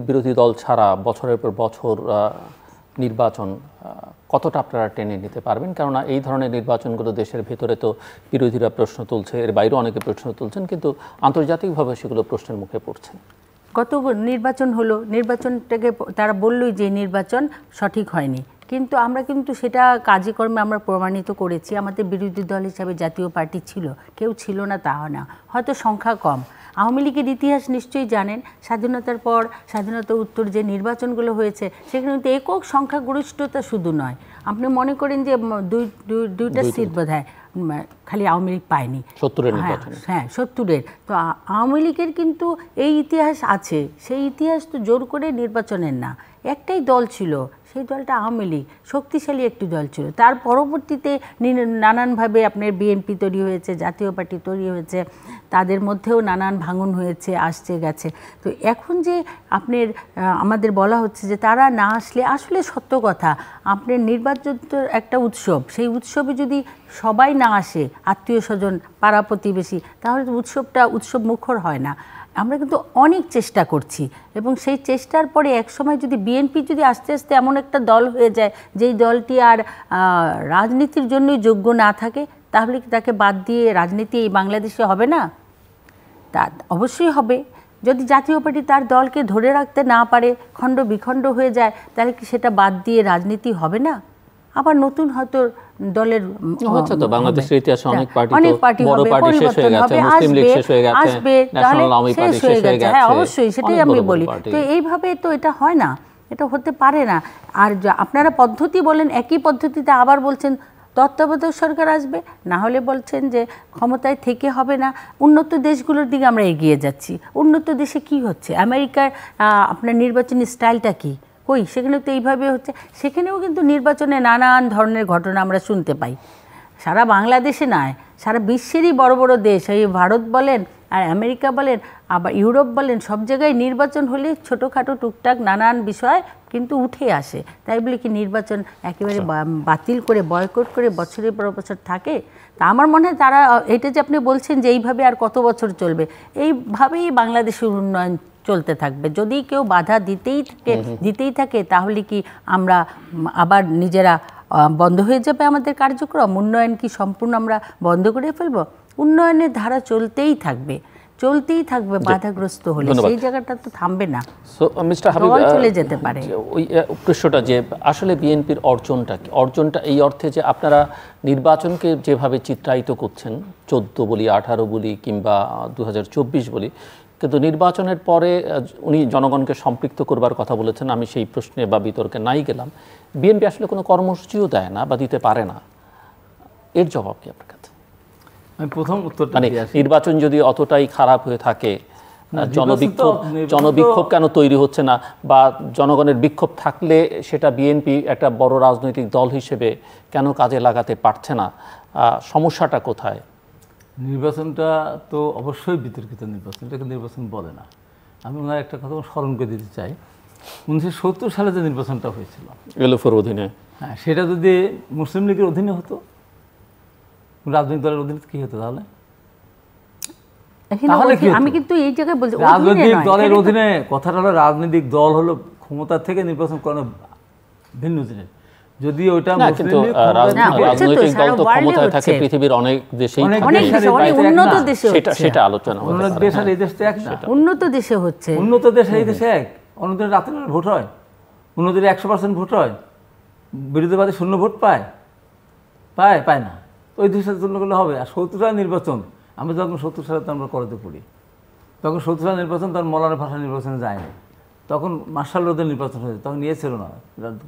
বিরোধী দল ছাড়া বছরের পর বছর নির্বাচন কতটা আপনারা টেনে নিতে পারবেন? কেননা এই ধরনের নির্বাচনগুলো দেশের ভেতরে তো বিরোধীরা প্রশ্ন তুলছে, এর বাইরেও অনেকে প্রশ্ন তুলছেন, কিন্তু আন্তর্জাতিকভাবে সেগুলো প্রশ্নের মুখে পড়ছে। গত নির্বাচন হলো, নির্বাচনটাকে তারা বললই যে নির্বাচন সঠিক হয়নি, কিন্তু আমরা কিন্তু সেটা কাজে কর্মে আমরা প্রমাণিত করেছি। আমাদের বিরোধী দল হিসাবে জাতীয় পার্টি ছিল, কেউ ছিল না তা না, হয়তো সংখ্যা কম। আওয়ামী লীগের ইতিহাস নিশ্চয়ই জানেন, স্বাধীনতার পর স্বাধীনতা উত্তর যে নির্বাচনগুলো হয়েছে সেখানে কিন্তু একক সংখ্যাগরিষ্ঠতা শুধু নয়, আপনি মনে করেন যে দুইটা সিট বোধহয় খালি আওয়ামী লীগ পায়নি 70-এর নির্বাচনে। হ্যাঁ 70-এর। তো আওয়ামী লীগের কিন্তু এই ইতিহাস আছে, সেই ইতিহাস তো জোর করে নির্বাচনের না, একটাই দল ছিল, সেই দলটা আওয়ামী লীগ, শক্তিশালী একটি দল ছিল। তার পরবর্তীতে নানানভাবে আপনার বিএনপি তৈরি হয়েছে, জাতীয় পার্টি তৈরি হয়েছে, তাদের মধ্যেও নানান ভাঙন হয়েছে, আসছে গেছে। তো এখন যে আপনার আমাদের বলা হচ্ছে যে তারা না আসলে, আসলে সত্য কথা, আপনার নির্বাচন তো একটা উৎসব, সেই উৎসবে যদি সবাই না আসে, আত্মীয় স্বজন পাড়া প্রতিবেশী, তাহলে তো উৎসবটা উৎসব মুখর হয় না। আমরা কিন্তু অনেক চেষ্টা করছি, এবং সেই চেষ্টার পরে একসময় যদি বিএনপি যদি আস্তে আস্তে এমন একটা দল হয়ে যায় যেই দলটি আর রাজনীতির জন্যই যোগ্য না থাকে, তাহলে কি তাকে বাদ দিয়ে রাজনীতি এই বাংলাদেশে হবে না? তা অবশ্যই হবে। যদি জাতীয় পার্টি তার দলকে ধরে রাখতে না পারে, খণ্ড বিখণ্ড হয়ে যায়, তাহলে কি সেটা বাদ দিয়ে রাজনীতি হবে না? আবার নতুন হয়তো দলের হচ্ছে তো বাংলাদেশের ইতিহাসে অনেক পার্টি বড় পার্টি শেষ হয়ে গেছে, মুসলিম লীগ শেষ হয়ে গেছে, ন্যাশনাল আওয়ামী পার্টি শেষ হয়ে গেছে। হ্যাঁ অবশ্যই, সেটাই আমি বলি। তো এইভাবে তো এটা হয় না, এটা হতে পারে না। আর আপনারা পদ্ধতি বলেন, একই পদ্ধতিতে আবার বলছেন তত্ত্বাবধায়ক সরকার আসবে, না হলে বলছেন যে ক্ষমতায় থেকে হবে না। উন্নত দেশগুলোর দিকে আমরা এগিয়ে যাচ্ছি। উন্নত দেশে কি হচ্ছে? আমেরিকার আপনার নির্বাচনী স্টাইলটা কি? কই, সেখানে তো এইভাবে হচ্ছে। সেখানেও কিন্তু নির্বাচনে নানান ধরনের ঘটনা আমরা শুনতে পাই। সারা বাংলাদেশে নয়, সারা বিশ্বেরই বড় বড় দেশ, এই ভারত বলেন আর আমেরিকা বলেন, আবার ইউরোপ বলেন, সব জায়গায় নির্বাচন হলে ছোটোখাটো টুকটাক নানান বিষয় কিন্তু উঠে আসে। তাই বলে কি নির্বাচন একেবারে বাতিল করে বয়কট করে বছরের পর বছর থাকে? তা আমার মনে হয় তারা, এটা যে আপনি বলছেন যে এইভাবে আর কত বছর চলবে, এইভাবেই বাংলাদেশের উন্নয়ন চলতে থাকবে। যদি কেউ বাধা দিতেই থাকে তাহলে কি আমরা আবার নিজেরা বন্ধ হয়ে যাবে আমাদের কার্যক্রম? উন্নয়ন কি সম্পূর্ণ আমরা বন্ধ করে ফেলবো? উন্নয়নের ধারা চলতেই থাকবে বাধাগ্রস্ত হলে, সেই জায়গাটা তো থামবে না, চলে যেতে পারে। ওই প্রশ্নটা যে আসলে বিএনপির অর্জনটা কি? অর্জনটা এই অর্থে যে আপনারা নির্বাচনকে যেভাবে চিত্রায়িত করছেন, 14 বলি, 18 বলি, কিংবা 2024 বলি, কিন্তু নির্বাচনের পরে উনি জনগণকে সম্পৃক্ত করবার কথা বলেছেন। আমি সেই প্রশ্নে বা বিতর্কে নাই গেলাম। বিএনপি আসলে কোনো কর্মসূচিও দেয় না বা দিতে পারে না, এর জবাব কি আপনার কাছে? আমি প্রথম উত্তরটা মানে নির্বাচন যদি অতটাই খারাপ হয়ে থাকে, জনবিক্ষোভ কেন তৈরি হচ্ছে না? বা জনগণের বিক্ষোভ থাকলে সেটা বিএনপি একটা বড় রাজনৈতিক দল হিসেবে কেন কাজে লাগাতে পারছে না? সমস্যাটা কোথায়? নির্বাচনটা তো অবশ্যই বিতর্কিত নির্বাচন, এটাকে নির্বাচন বলে না। আমি ওনার একটা কথা স্মরণ করে দিতে চাই, 1970 সালে যে নির্বাচনটা হয়েছিল এলএফের অধীনে, হ্যাঁ, সেটা যদি মুসলিম লীগের অধীনে হতো, রাজনৈতিক দলের অধীনে কি হতো? তাহলে আমি কিন্তু এই জায়গায় বলছি রাজনৈতিক দলের অধীনে, কথাটা হলো রাজনৈতিক দল হলো ক্ষমতা থেকে নির্বাচন করানো ভিন্ন জিনিস। যদি ওইটা রাজনৈতিক দল তো ক্ষমতায় থাকে পৃথিবীর অনেক দেশেই, উন্নত দেশে সেটা আলোচনা হচ্ছে। উন্নত দেশ আর এই দেশটা এক না। উন্নত দেশে হচ্ছে, উন্নত দেশ এই দেশে এক। অন্যদের রাতে ভোট হয়, অন্যদের 100% ভোট হয়, বিরোধীবাদী 0 ভোট পায় না। ওই দেশের জন্য করলে হবে। আর 70 সালের নির্বাচন, আমরা যখন 70 সালে তো আমরা করাতে পড়ি, তখন 70 সালের নির্বাচন তখন মৌলানা ভাষা নির্বাচনে যায়নি, তখন মার্শাল রোদের নির্বাচন হয়েছে, তখন ইয়ে ছিল না,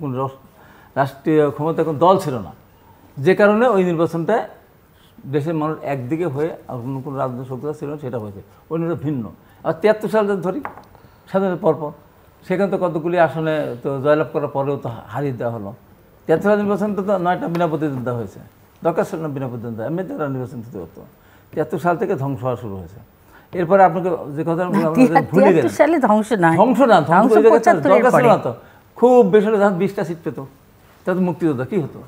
কোন রাষ্ট্রীয় ক্ষমতা কোন দল ছিল না, যে কারণে ওই নির্বাচনটায় দেশের মানুষ একদিকে হয়ে আর অন্য কোনো রাজনৈতিক শক্তিটা ছিল সেটা হয়েছে, অন্যটা ভিন্ন। আর 73 সালে ধরি, স্বাধীনতার পরপর সেখানে তো কতগুলি আসনে তো জয়লাভ করার পরেও তো হারিয়ে দেওয়া হলো। 73 সালের নির্বাচন তো 9টা বিনা প্রতিদ্বন্দ্বিতা হয়েছে, দরকার ছিল না বিনা প্রতিদ্বন্দ্বিতা, এমনিতে তারা নির্বাচন দিতে হতো। 73 সাল থেকে ধ্বংস হওয়া শুরু হয়েছে। এরপরে আপনাকে যে কথা ভুলে গেলেন, সালে ধ্বংস না, ধ্বংস না, ধ্বংস ওই জায়গায় দরকার ছিল না তো। খুব বেশি হলে 20টা সিট পেত, তাতে মুক্তিযোদ্ধা কী হতো,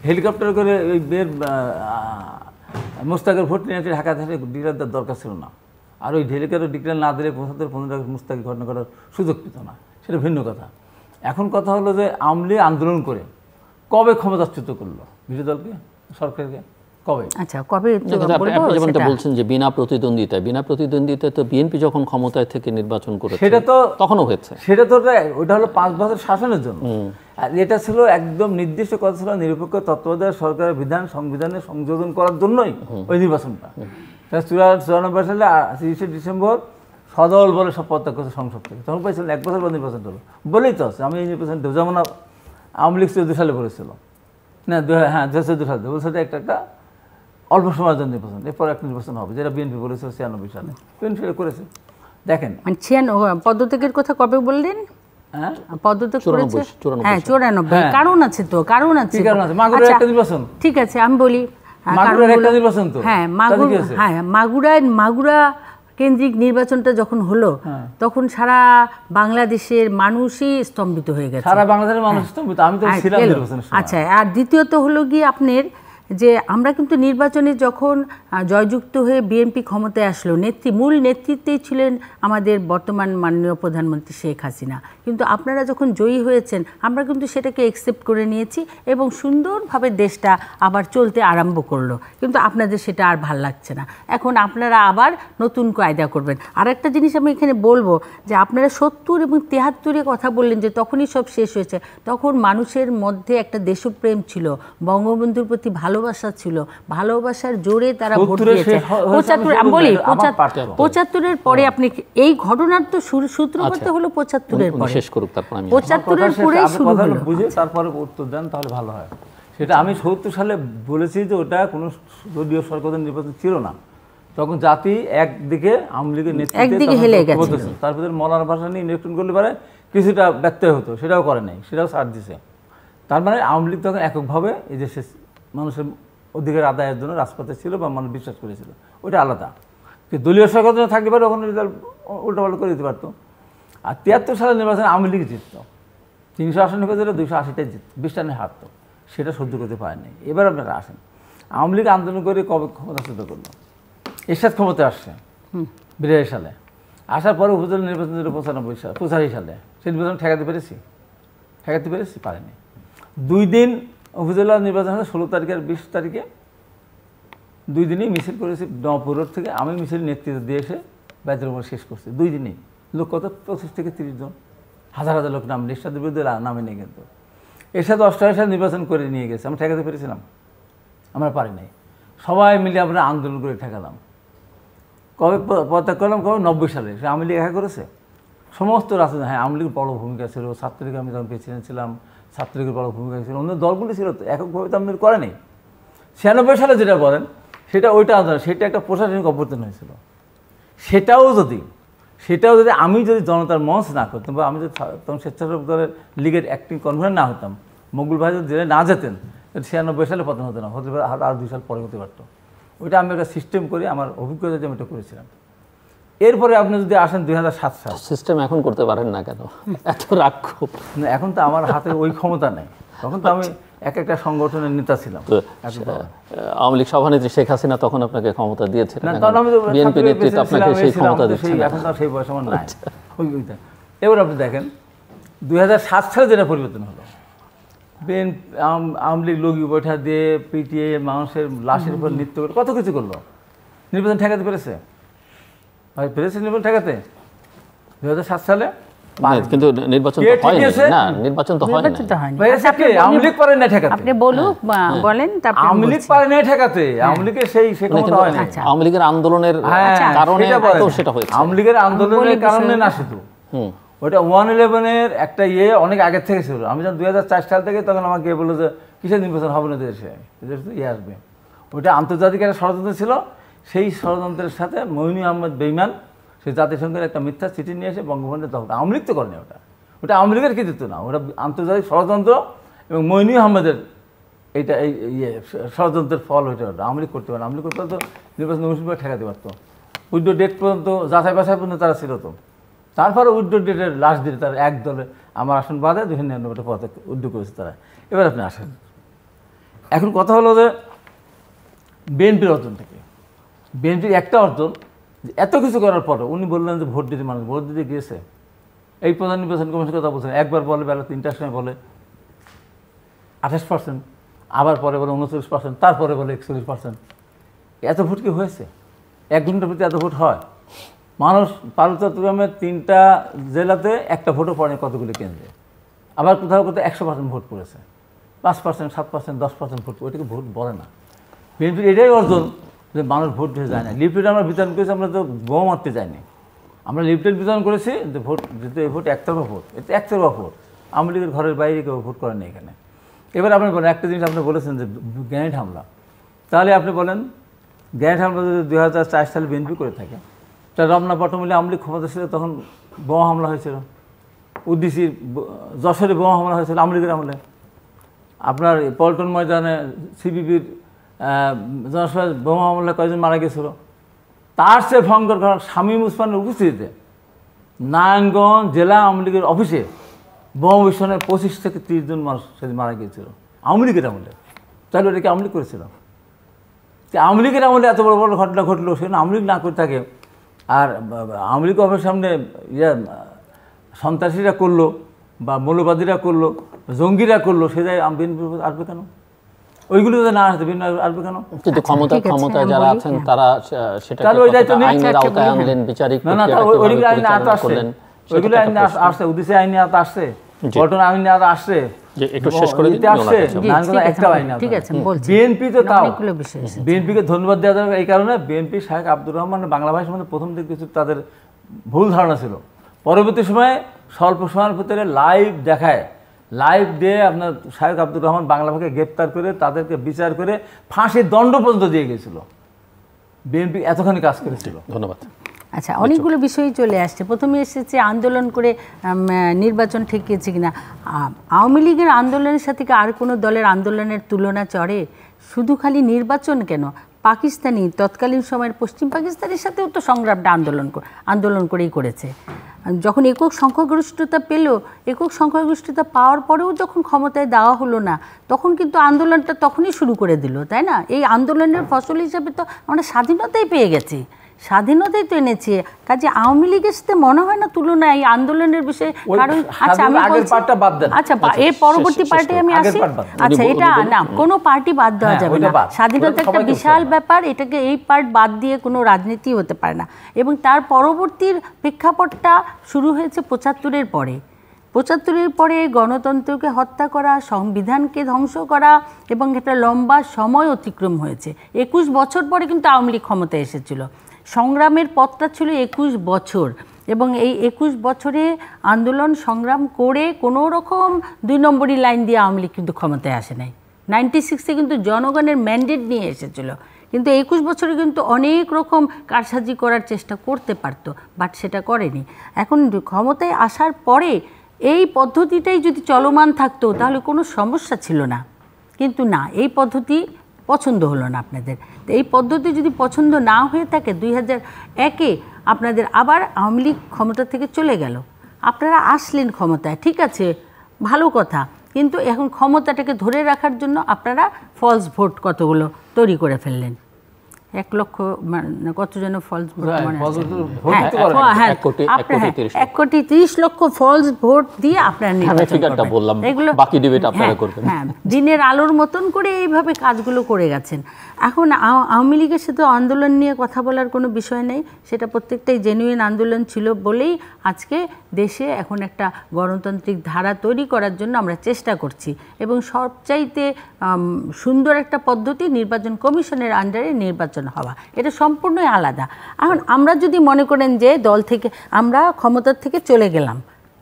হেলিকপ্টার করে ওই বের মুস্তাকের ভোট নিয়ে ঢাকা থেকে ডিক্লেয়ার দেওয়ার দরকার ছিল না। আর ওই হেলিকপ্টার ডিক্লেয়ার না দিলে 75-15 মুস্তাকে ঘটনা করার সুযোগ পেত না, সেটা ভিন্ন কথা। এখন কথা হলো যে আওয়ামী লীগ আন্দোলন করে কবে ক্ষমতাচ্যুত করলো বিরোধী দলকে, সরকারকে, কবে? আচ্ছা, কবে আপনি যেমনটা বলছেন যে বিনা প্রতিদ্বন্দ্বিতায় তো বিএনপি যখন ক্ষমতায় থেকে নির্বাচন করেছে সেটা তো তখনও হয়েছে, সেটা তো ওটা হলো 5 বছর শাসনের জন্য। আর এটা ছিল একদম নির্দিষ্ট কথা ছিল নিরপেক্ষ তত্ত্বাবধায়ক সরকারের বিধান সংবিধানে সংযোজন করার জন্যই ওই নির্বাচনটা। 94 সালে 30 ডিসেম্বর সদল বলে সব পদত্যাগ করছে সংসদ থেকে, তখন পাইছিলেন 1 বছর পর নির্বাচন হলো। বলেই তো আছে আমি এই নির্বাচন দেবো, যেমন আওয়ামী লীগ 14 সালে করেছিল না, 2014 সালে বলছে একটা অল্প সময়ের জন্য নির্বাচন, এরপর একটা নির্বাচন হবে, যেটা বিএনপি বলেছিল 96 সালে, বিএনপি করেছে। দেখেন পদত্যাগের কথা কবে বললেন? হ্যাঁ, পদত্যাগ করেছে 94, কারণ আছে তো, কারণ আছে, মাগুরার একটা নির্বাচন, ঠিক আছে আমি বলি, মাগুরার একটা নির্বাচন তো, হ্যাঁ মাগুরা কেন্দ্রিক নির্বাচনটা যখন হলো তখন সারা বাংলাদেশের মানুষই স্তম্ভিত হয়ে গেছে, সারা বাংলাদেশের মানুষ স্তম্ভিত, আমি তো ছিলাম নির্বাচনের সময়। আচ্ছা, আর দ্বিতীয়ত হলো গিয়ে আপনার যে আমরা কিন্তু নির্বাচনে যখন জয়যুক্ত হয়ে বিএনপি ক্ষমতায় আসলো, মূল নেতৃত্বেই ছিলেন আমাদের বর্তমান মাননীয় প্রধানমন্ত্রী শেখ হাসিনা। কিন্তু আপনারা যখন জয়ী হয়েছেন আমরা কিন্তু সেটাকে অ্যাকসেপ্ট করে নিয়েছি এবং সুন্দরভাবে দেশটা আবার চলতে আরম্ভ করলো। কিন্তু আপনাদের সেটা আর ভাল লাগছে না, এখন আপনারা আবার নতুন কায়দা করবেন। আর একটা জিনিস আমি এখানে বলবো যে আপনারা 70 এবং 73-এ কথা বললেন যে তখনই সব শেষ হয়েছে, তখন মানুষের মধ্যে একটা দেশপ্রেম ছিল, বঙ্গবন্ধুর প্রতি ভালোবাসা ছিল, ভালোবাসার জোরে তারা ভোট দিয়েছে। 75-এর পরে আপনি এই ঘটনার তো সূত্রপাত হলো 75-এর পরে, শেষ করুক তারপর আমি 75-এর পরে শুরু হলো। বুঝে তারপরে উত্তর দেন তাহলে ভালো হয়। সেটা আমি 70 সালে বলেছি যে ওটা কোনো দলীয় সরকারের নির্বাচন ছিল না, তখন জাতি একদিকে আওয়ামী লীগের একদিকে হেলে গেছে, তারপরে মৌলানা ভাষা নিয়ে ইলেকশন করলে পারে কিছুটা ব্যত্যয় হতো, সেটাও করে নাই, সেটাও ছাড় দিছে। তার মানে আওয়ামী লীগ তখন এককভাবে এই দেশে মানুষের অধিকার আদায়ের জন্য রাজপথে ছিল বা মানুষ বিশ্বাস করেছিল, ওইটা আলাদা। কিন্তু দলীয় সরকার থাকতে পারে ওখানে রেজাল্ট উল্টোপাল্টা করে দিতে পারতো। আর 73 সালের নির্বাচনে আওয়ামী লীগ জিতত, 300 আসনে পেয়েছিল, 280টাই জিতত, 20টা নিয়ে হারত, সেটা সহ্য করতে পারেনি। এবার আপনারা আসেন, আওয়ামী লীগ আন্দোলন করে কবে ক্ষমতাচ্যুত করলো? এরশাদ ক্ষমতায় আসছে 82 সালে, আসার পরে উপজেলা নির্বাচন ছিল 85 সালে, সেই নির্বাচন ঠেকাতে পেরেছি? পারেনি। 2 দিন উপজেলা নির্বাচন হলে 16 তারিখে আর 20 তারিখে 2 দিনই মিছিল করেছি নবপুর রোড থেকে, আমি মিছিল নেতৃত্ব দিয়ে এসে বাইতুল মোকাররম শেষ করছি। 2 দিনেই লোক কত, 25 থেকে 30 জন, হাজার হাজার লোক নাম, এরশাদের বিরুদ্ধে নামে নেই। কিন্তু এরশাদ 88 সালে নির্বাচন করে নিয়ে গেছে, আমরা ঠেকাতে পেরেছিলাম? আমরা পারি নাই। সবাই মিলে আমরা আন্দোলন করে ঠেকালাম। কবে পদত্যাগ করলাম? কবে? 90 সালে। সে আওয়ামী লীগ একা করেছে? সমস্ত রাজনীতি, হ্যাঁ আওয়ামী লীগের বড় ভূমিকা ছিল, ছাত্রলীগ আমি তখন প্রেসিডেন্ট ছিলাম, ছাত্রলীগের বড় ভূমিকা ছিল, অন্য দলগুলি ছিল, তো এককভাবে তো আমাদের করে নেই। 96 সালে যেটা বলেন সেটা ওইটা আন্দোলন, সেটা একটা প্রশাসনিক অভ্যর্থন হয়েছিল। সেটাও যদি আমি যদি জনতার মঞ্চ না করতাম, বা আমি যদি তখন স্বেচ্ছাসেবক দলের লীগের অ্যাক্টিং কনভেনর না হতাম, মকবুল ভাই যদি জেলে না যেতেন, 96 সালে পতন হতো না, হতে পারে আর 2 সাল পরে হতে পারতো। ওইটা আমি একটা সিস্টেম করে আমার অভিজ্ঞতা যে আমি এটা করেছিলাম। এরপরে আপনি যদি আসেন 2007 সাল, সিস্টেম এখন করতে পারেন না কেন? এত রাক্ষস। এখন তো আমার হাতে ওই ক্ষমতা নেই, তখন তো আমি একটা সংগঠনের নেতা ছিলাম। আওয়ামী লীগ সভানেত্রী শেখ হাসিনা তখন আপনাকে ক্ষমতা দিয়েছিলেন, না তখন আমি বিএনপি নেতৃত্ব আপনাকে সেই ক্ষমতা দিচ্ছে না। এখন তো সেই বয়স আমার নাই। এবার আপনি দেখেন 2007 সালে যেটা পরিবর্তন হলো, আওয়ামী লীগ লগি বৈঠা দিয়ে পিটিয়ে মানুষের লাশের উপর নৃত্য করে কত কিছু করলো, নির্বাচন ঠেকাতে পেরেছে? নির্বাচন ঠেকাতে 2007 সালে? কিন্তু নির্বাচন তো হয়নি না, নির্বাচন তো হয়নি। আওয়ামী লীগ পারে না ঠেকাতে, আপনি বলেন। আওয়ামী লীগ পারে না ঠেকাতে, আওয়ামী লীগের সেই ক্ষমতা হয়নি। আওয়ামী লীগের আন্দোলনের কারণে সেটা হয়েছে, আওয়ামী লীগের আন্দোলনের কারণে না শুধু, ওইটা 111-এর একটা অনেক আগের থেকে ছিল। আমি যখন 2004 সাল থেকে, তখন আমাকে বললো যে কিসের নির্বাচন হবে না দেশে, আসবে। ওইটা আন্তর্জাতিক একটা ষড়যন্ত্র ছিল, সেই ষড়যন্ত্রের সাথে মঈনু আহমেদ বেঈমান সে জাতিসংঘের একটা মিথ্যা চিঠি নিয়ে এসে বঙ্গবন্ধু দখল, আওয়ামী লীগ তো করেনি, ওটা আওয়ামী লীগের কৃতিত্ব না, ওটা আন্তর্জাতিক ষড়যন্ত্র এবং মইনু আহমেদের এইটা এই ষড়যন্ত্রের ফল ওইটা, আওয়ামী লীগ করতে পারে, আওয়ামী লীগ করতে পারতো নির্বাচন কমিশন করে ঠেকাতে পারতো, উইথড্র ডেট পর্যন্ত যাচাই বাছাই পর্যন্ত তারা ছিল তো, তারপরে উইথড্র ডেটের লাস্ট দিনে তারা এক দলে আমার আসন বাদে 299টা পদে উইথড্র করেছে তারা। এবার আপনি আসেন, এখন কথা হলো যে বিএনপির অর্জন থেকে, বিএনপির একটা অর্জন এত কিছু করার পরও উনি বললেন যে ভোট দিতে মানুষ ভোট দিতে গিয়েছে। এই প্রধান নির্বাচন কমিশনের কথা বলছেন, একবার বলে বেলা 3টার সময় বলে 28%, আবার পরে বলে 39%, তারপরে বলে 41%। এত ভোট কি হয়েছে? 1 ঘন্টার প্রতি এত ভোট হয়? মানুষ পার্বত্য চট্টগ্রামের 3টা জেলাতে একটা ভোটও পড়েনি কতগুলি কেন্দ্রে, আবার কোথাও কোথাও 100% ভোট পড়েছে, 5%, 7%, 10% ভোট, ওইটাকে ভোট বলে না। বিএনপির এটাই অর্জন যে মানুষ ভোট দিতে যায় না। লিফলেট আমরা বিতরণ করেছি, আমরা তো বোমা মারতে যাইনি, আমরা লিফলেট বিতরণ করেছি যে ভোট যেহেতু এই ভোট একতরফা ভোট, এটা একতরফা ভোট, আওয়ামী লীগের ঘরের বাইরে কেউ ভোট করেন না এখানে। এবার আপনি বলেন একটা জিনিস আপনি বলেছেন যে গ্রেনেড হামলা, তাহলে আপনি বলেন গ্রেনেড হামলা যদি 2004 সালে বিএনপি করে থাকে, তা রমনা পটমূলে আওয়ামী লীগ ক্ষমতা ছিল তখন বোমা হামলা হয়েছিল, উদ্দিসির যশোরে বোমা হামলা হয়েছিল আওয়ামী লীগের আমলে, আপনার পল্টন ময়দানে সিপিবির জনসভায় বোমা হামলা কয়েকজন মারা গেছিল। তার চেয়ে ভয়ঙ্কর ঘটনা শামীম ওসমানের উপস্থিতিতে নারায়ণগঞ্জ জেলা আওয়ামী লীগের অফিসে বোমা বিস্ফোরণে 25 থেকে 30 জন মানুষ সেদিন মারা গিয়েছিল আওয়ামী লীগের আমলে। তাহলে ওটাকে আওয়ামী লীগ করেছিল? আওয়ামী লীগের আমলে এত বড় বড় ঘটনা ঘটলো, সেখানে আওয়ামী লীগ না করে থাকে, আর আওয়ামী লীগ অফিসের সামনে সন্ত্রাসীরা করলো বা মৌলবাদীরা করলো, জঙ্গিরা করলো, সে যায় বিএনপি আসবে কেন? ওইগুলো যদি না আসবে বিএনপি আসবে কেন? কিন্তু ক্ষমতায় যারা আছেন তারা সেটা আইনের আওতায় আনলেন, বিচারিক ওইগুলো আইনে আওতা আসছে, ওইগুলো আইনে আসছে, উদ্দেশ্যে আইনে আওতা আসছে, পল্টন আইনে আওতা আসছে, একটু শেষ করে দিতে আসছে, একটা আইনে। বিএনপি তো তাও, বিএনপিকে ধন্যবাদ দেওয়া যাবে এই কারণে, বিএনপি শাহেখ আব্দুর রহমান বাংলা ভাষার মধ্যে প্রথম দিকে কিছু তাদের ভুল ধারণা ছিল, পরবর্তী সময়ে স্বল্প সময়ের ভিতরে লাইভ দেখায়, লাইভ দিয়ে আপনার শাহেখ আব্দুর রহমান বাংলা ভাষাকে গ্রেপ্তার করে তাদেরকে বিচার করে ফাঁসির দণ্ড পর্যন্ত দিয়ে গেছিল। বিএনপি এতখানি কাজ করেছিল। ধন্যবাদ। আচ্ছা, অনেকগুলো বিষয় চলে আসছে। প্রথমে এসেছে আন্দোলন করে নির্বাচন ঠেকিয়েছে কিনা। আওয়ামী লীগের আন্দোলনের সাথে কি আর কোনো দলের আন্দোলনের তুলনা চড়ে? শুধু খালি নির্বাচন কেন, পাকিস্তানি তৎকালীন সময়ের পশ্চিম পাকিস্তানের সাথেও তো সংগ্রামটা আন্দোলন করেই করেছে। যখন একক সংখ্যাগরিষ্ঠতা পেল, একক সংখ্যাগরিষ্ঠতা পাওয়ার পরেও যখন ক্ষমতায় দেওয়া হলো না, তখন কিন্তু আন্দোলনটা তখনই শুরু করে দিল, তাই না? এই আন্দোলনের ফসল হিসাবে তো আমরা স্বাধীনতাই পেয়ে গেছি, স্বাধীনতাই তো এনেছি। কাজে আওয়ামী লীগের সাথে মনে হয় না তুলনা এই আন্দোলনের বিষয়ে। কারণ আচ্ছা, আমি আচ্ছা এর পরবর্তী পার্টি আমি আসি। আচ্ছা, এটা না, কোনো পার্টি বাদ দেওয়া যাবে না, স্বাধীনতা একটা বিশাল ব্যাপার, এটাকে এই পার্ট বাদ দিয়ে কোনো রাজনীতি হতে পারে না। এবং তার পরবর্তীর প্রেক্ষাপটটা শুরু হয়েছে 75-এর পরে। 75-এর পরে গণতন্ত্রকে হত্যা করা, সংবিধানকে ধ্বংস করা, এবং একটা লম্বা সময় অতিক্রম হয়েছে। 21 বছর পরে কিন্তু আওয়ামী লীগ ক্ষমতায় এসেছিল। সংগ্রামের পথটা ছিল 21 বছর, এবং এই 21 বছরে আন্দোলন সংগ্রাম করে কোনো রকম 2 নম্বরই লাইন দিয়ে আওয়ামী লীগ কিন্তু ক্ষমতায় আসে নাই। 96-এ কিন্তু জনগণের ম্যান্ডেট নিয়ে এসেছিল, কিন্তু 21 বছরে কিন্তু অনেক রকম কারসাজি করার চেষ্টা করতে পারতো, বাট সেটা করেনি। এখন ক্ষমতায় আসার পরে এই পদ্ধতিটাই যদি চলমান থাকতো তাহলে কোনো সমস্যা ছিল না, কিন্তু না, এই পদ্ধতি পছন্দ হলো না আপনাদের। তো এই পদ্ধতি যদি পছন্দ না হয়ে থাকে, 2001-এ আপনাদের আবার আওয়ামী লীগ ক্ষমতা থেকে চলে গেল, আপনারা আসলেন ক্ষমতায়, ঠিক আছে, ভালো কথা, কিন্তু এখন ক্ষমতাটাকে ধরে রাখার জন্য আপনারা ফলস ভোট কতগুলো তৈরি করে ফেললেন। 1 লক্ষ কত যেন ফলস ভোট, 1 কোটি 30 লক্ষ ফলস ভোট দিয়ে আপনারা এগুলো দিনের আলোর মতন করে এইভাবে কাজগুলো করে গেছেন। এখন আওয়ামী লীগের সাথে আন্দোলন নিয়ে কথা বলার কোনো বিষয় নেই, সেটা প্রত্যেকটাই জেনুইন আন্দোলন ছিল বলেই আজকে দেশে এখন একটা গণতান্ত্রিক ধারা তৈরি করার জন্য আমরা চেষ্টা করছি, এবং সবচাইতে সুন্দর একটা পদ্ধতি নির্বাচন কমিশনের আন্ডারে নির্বাচন হওয়া, এটা সম্পূর্ণই আলাদা। এখন আমরা যদি মনে করেন যে দল থেকে আমরা ক্ষমতার থেকে চলে গেলাম,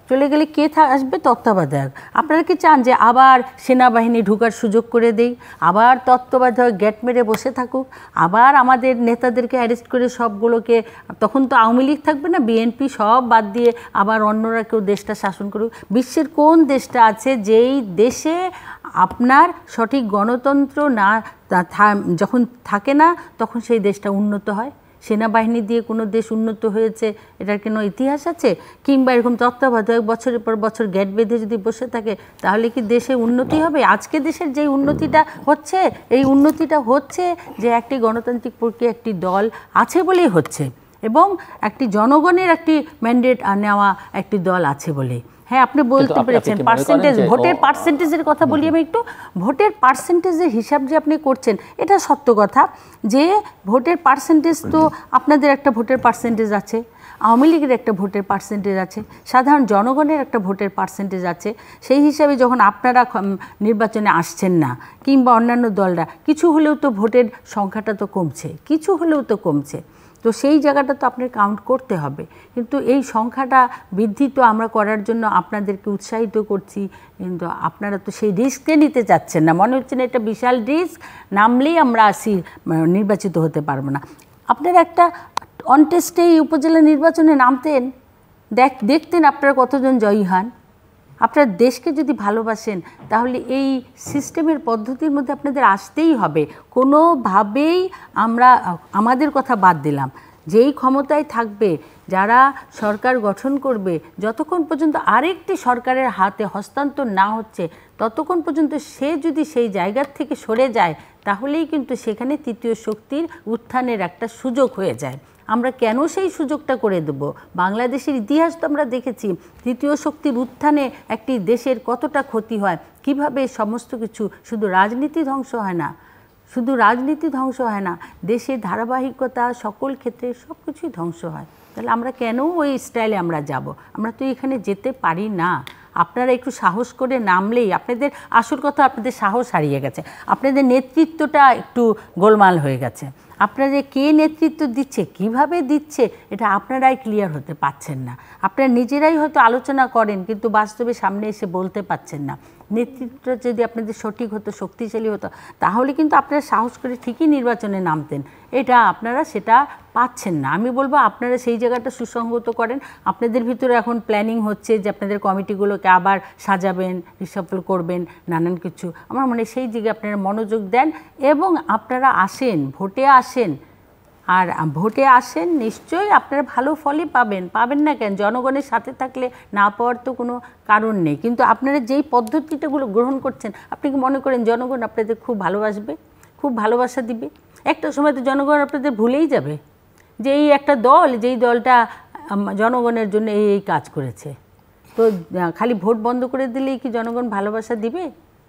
চলে গেলে কে আসবে? তত্ত্বাবধায়ক। আপনারা কি চান যে আবার সেনাবাহিনী ঢোকার সুযোগ করে দেই, আবার তত্ত্বাবধায়ক গেট মেরে বসে থাকুক, আবার আমাদের নেতাদেরকে অ্যারেস্ট করে সবগুলোকে, তখন তো আওয়ামী লীগ থাকবে না, বিএনপি সব বাদ দিয়ে আবার অন্যরা কেউ দেশটা শাসন করুক? বিশ্বের কোন দেশটা আছে যেই দেশে আপনার সঠিক গণতন্ত্র না যখন থাকে না তখন সেই দেশটা উন্নত হয়? সেনাবাহিনী দিয়ে কোনো দেশ উন্নত হয়েছে এটার কোনো ইতিহাস আছে? কিংবা এরকম তত্ত্বাবধায়ক বছরের পর বছর গ্যাট বেঁধে যদি বসে থাকে তাহলে কি দেশে উন্নতি হবে? আজকে দেশের যে উন্নতিটা হচ্ছে, এই উন্নতিটা হচ্ছে যে একটি গণতান্ত্রিক প্রক্রিয়া, একটি দল আছে বলেই হচ্ছে, এবং একটি জনগণের একটি ম্যান্ডেট নেওয়া একটি দল আছে বলে। হ্যাঁ, আপনি বলতে পেরেছেন পার্সেন্টেজ, ভোটের পার্সেন্টেজের কথা বলি আমি একটু। ভোটের পার্সেন্টেজের হিসাব যে আপনি করছেন এটা সত্য কথা, যে ভোটের পার্সেন্টেজ তো আপনাদের একটা ভোটের পার্সেন্টেজ আছে, আওয়ামী লীগের একটা ভোটের পার্সেন্টেজ আছে, সাধারণ জনগণের একটা ভোটের পার্সেন্টেজ আছে। সেই হিসাবে যখন আপনারা নির্বাচনে আসছেন না কিংবা অন্যান্য দলরা, কিছু হলেও তো ভোটের সংখ্যাটা তো কমছে, কিছু হলেও তো কমছে, তো সেই জায়গাটা তো আপনার কাউন্ট করতে হবে। কিন্তু এই সংখ্যাটা বৃদ্ধি তো আমরা করার জন্য আপনাদেরকে উৎসাহিত করছি, কিন্তু আপনারা তো সেই রিস্ককে নিতে চাচ্ছেন না। মনে হচ্ছে না এটা বিশাল রিস্ক, নামলেই আমরা নির্বাচিত হতে পারবো না। আপনারা একটা অনটেস্টে এই উপজেলা নির্বাচনে নামতেন, দেখতেন আপনারা কতজন জয়ী হন। আপনার দেশকে যদি ভালোবাসেন তাহলে এই সিস্টেমের পদ্ধতির মধ্যে আপনাদের আসতেই হবে। কোনোভাবেই আমাদের কথা বাদ দিলাম, যেই ক্ষমতায় থাকবে, যারা সরকার গঠন করবে, যতক্ষণ পর্যন্ত আরেকটি সরকারের হাতে হস্তান্তর না হচ্ছে ততক্ষণ পর্যন্ত সে যদি সেই জায়গার থেকে সরে যায় তাহলেই কিন্তু সেখানে তৃতীয় শক্তির উত্থানের একটা সুযোগ হয়ে যায়। আমরা কেন সেই সুযোগটা করে দেব? বাংলাদেশের ইতিহাস তো আমরা দেখেছি, তৃতীয় শক্তির উত্থানে একটি দেশের কতটা ক্ষতি হয়, কিভাবে সমস্ত কিছু, শুধু রাজনীতি ধ্বংস হয় না, শুধু রাজনীতি ধ্বংস হয় না, দেশের ধারাবাহিকতা সকল ক্ষেত্রে সব কিছুই ধ্বংস হয়। তাহলে আমরা কেন ওই স্টাইলে আমরা যাব? আমরা তো এখানে যেতে পারি না। আপনারা একটু সাহস করে নামলেই, আপনাদের আসল কথা আপনাদের সাহস হারিয়ে গেছে, আপনাদের নেতৃত্বটা একটু গোলমাল হয়ে গেছে। আপনারা কে নেতৃত্ব দিচ্ছে, কিভাবে দিচ্ছে, এটা আপনারাই ক্লিয়ার হতে পারছেন না। আপনারা নিজেরাই হয়তো আলোচনা করেন কিন্তু বাস্তবে সামনে এসে বলতে পারছেন না। নেতৃত্বটা যদি আপনাদের সঠিক হতো, শক্তিশালী হতো, তাহলে কিন্তু আপনারা সাহস করে ঠিকই নির্বাচনে নামতেন। এটা আপনারা সেটা পাচ্ছেন না। আমি বলবো আপনারা সেই জায়গাটা সুসংগত করেন। আপনাদের ভিতরে এখন প্ল্যানিং হচ্ছে যে আপনাদের কমিটিগুলোকে আবার সাজাবেন, রিসাফল করবেন, নানান কিছু। আমার মনে হয় সেই জায়গায় আপনারা মনোযোগ দেন এবং আপনারা আসেন, ভোটে আসেন। আর ভোটে আসেন, নিশ্চয়ই আপনারা ভালো ফলই পাবেন না কেন? জনগণের সাথে থাকলে না পাওয়ার তো কোনো কারণ নেই। কিন্তু আপনারা যেই পদ্ধতিটাগুলো গ্রহণ করছেন, আপনি কি মনে করেন জনগণ আপনাদের খুব ভালোবাসবে, খুব ভালোবাসা দিবে? একটা সময় তো জনগণ আপনাদের ভুলেই যাবে যে এই একটা দল, যেই দলটা জনগণের জন্য এই কাজ করেছে। তো খালি ভোট বন্ধ করে দিলেই কি জনগণ ভালোবাসা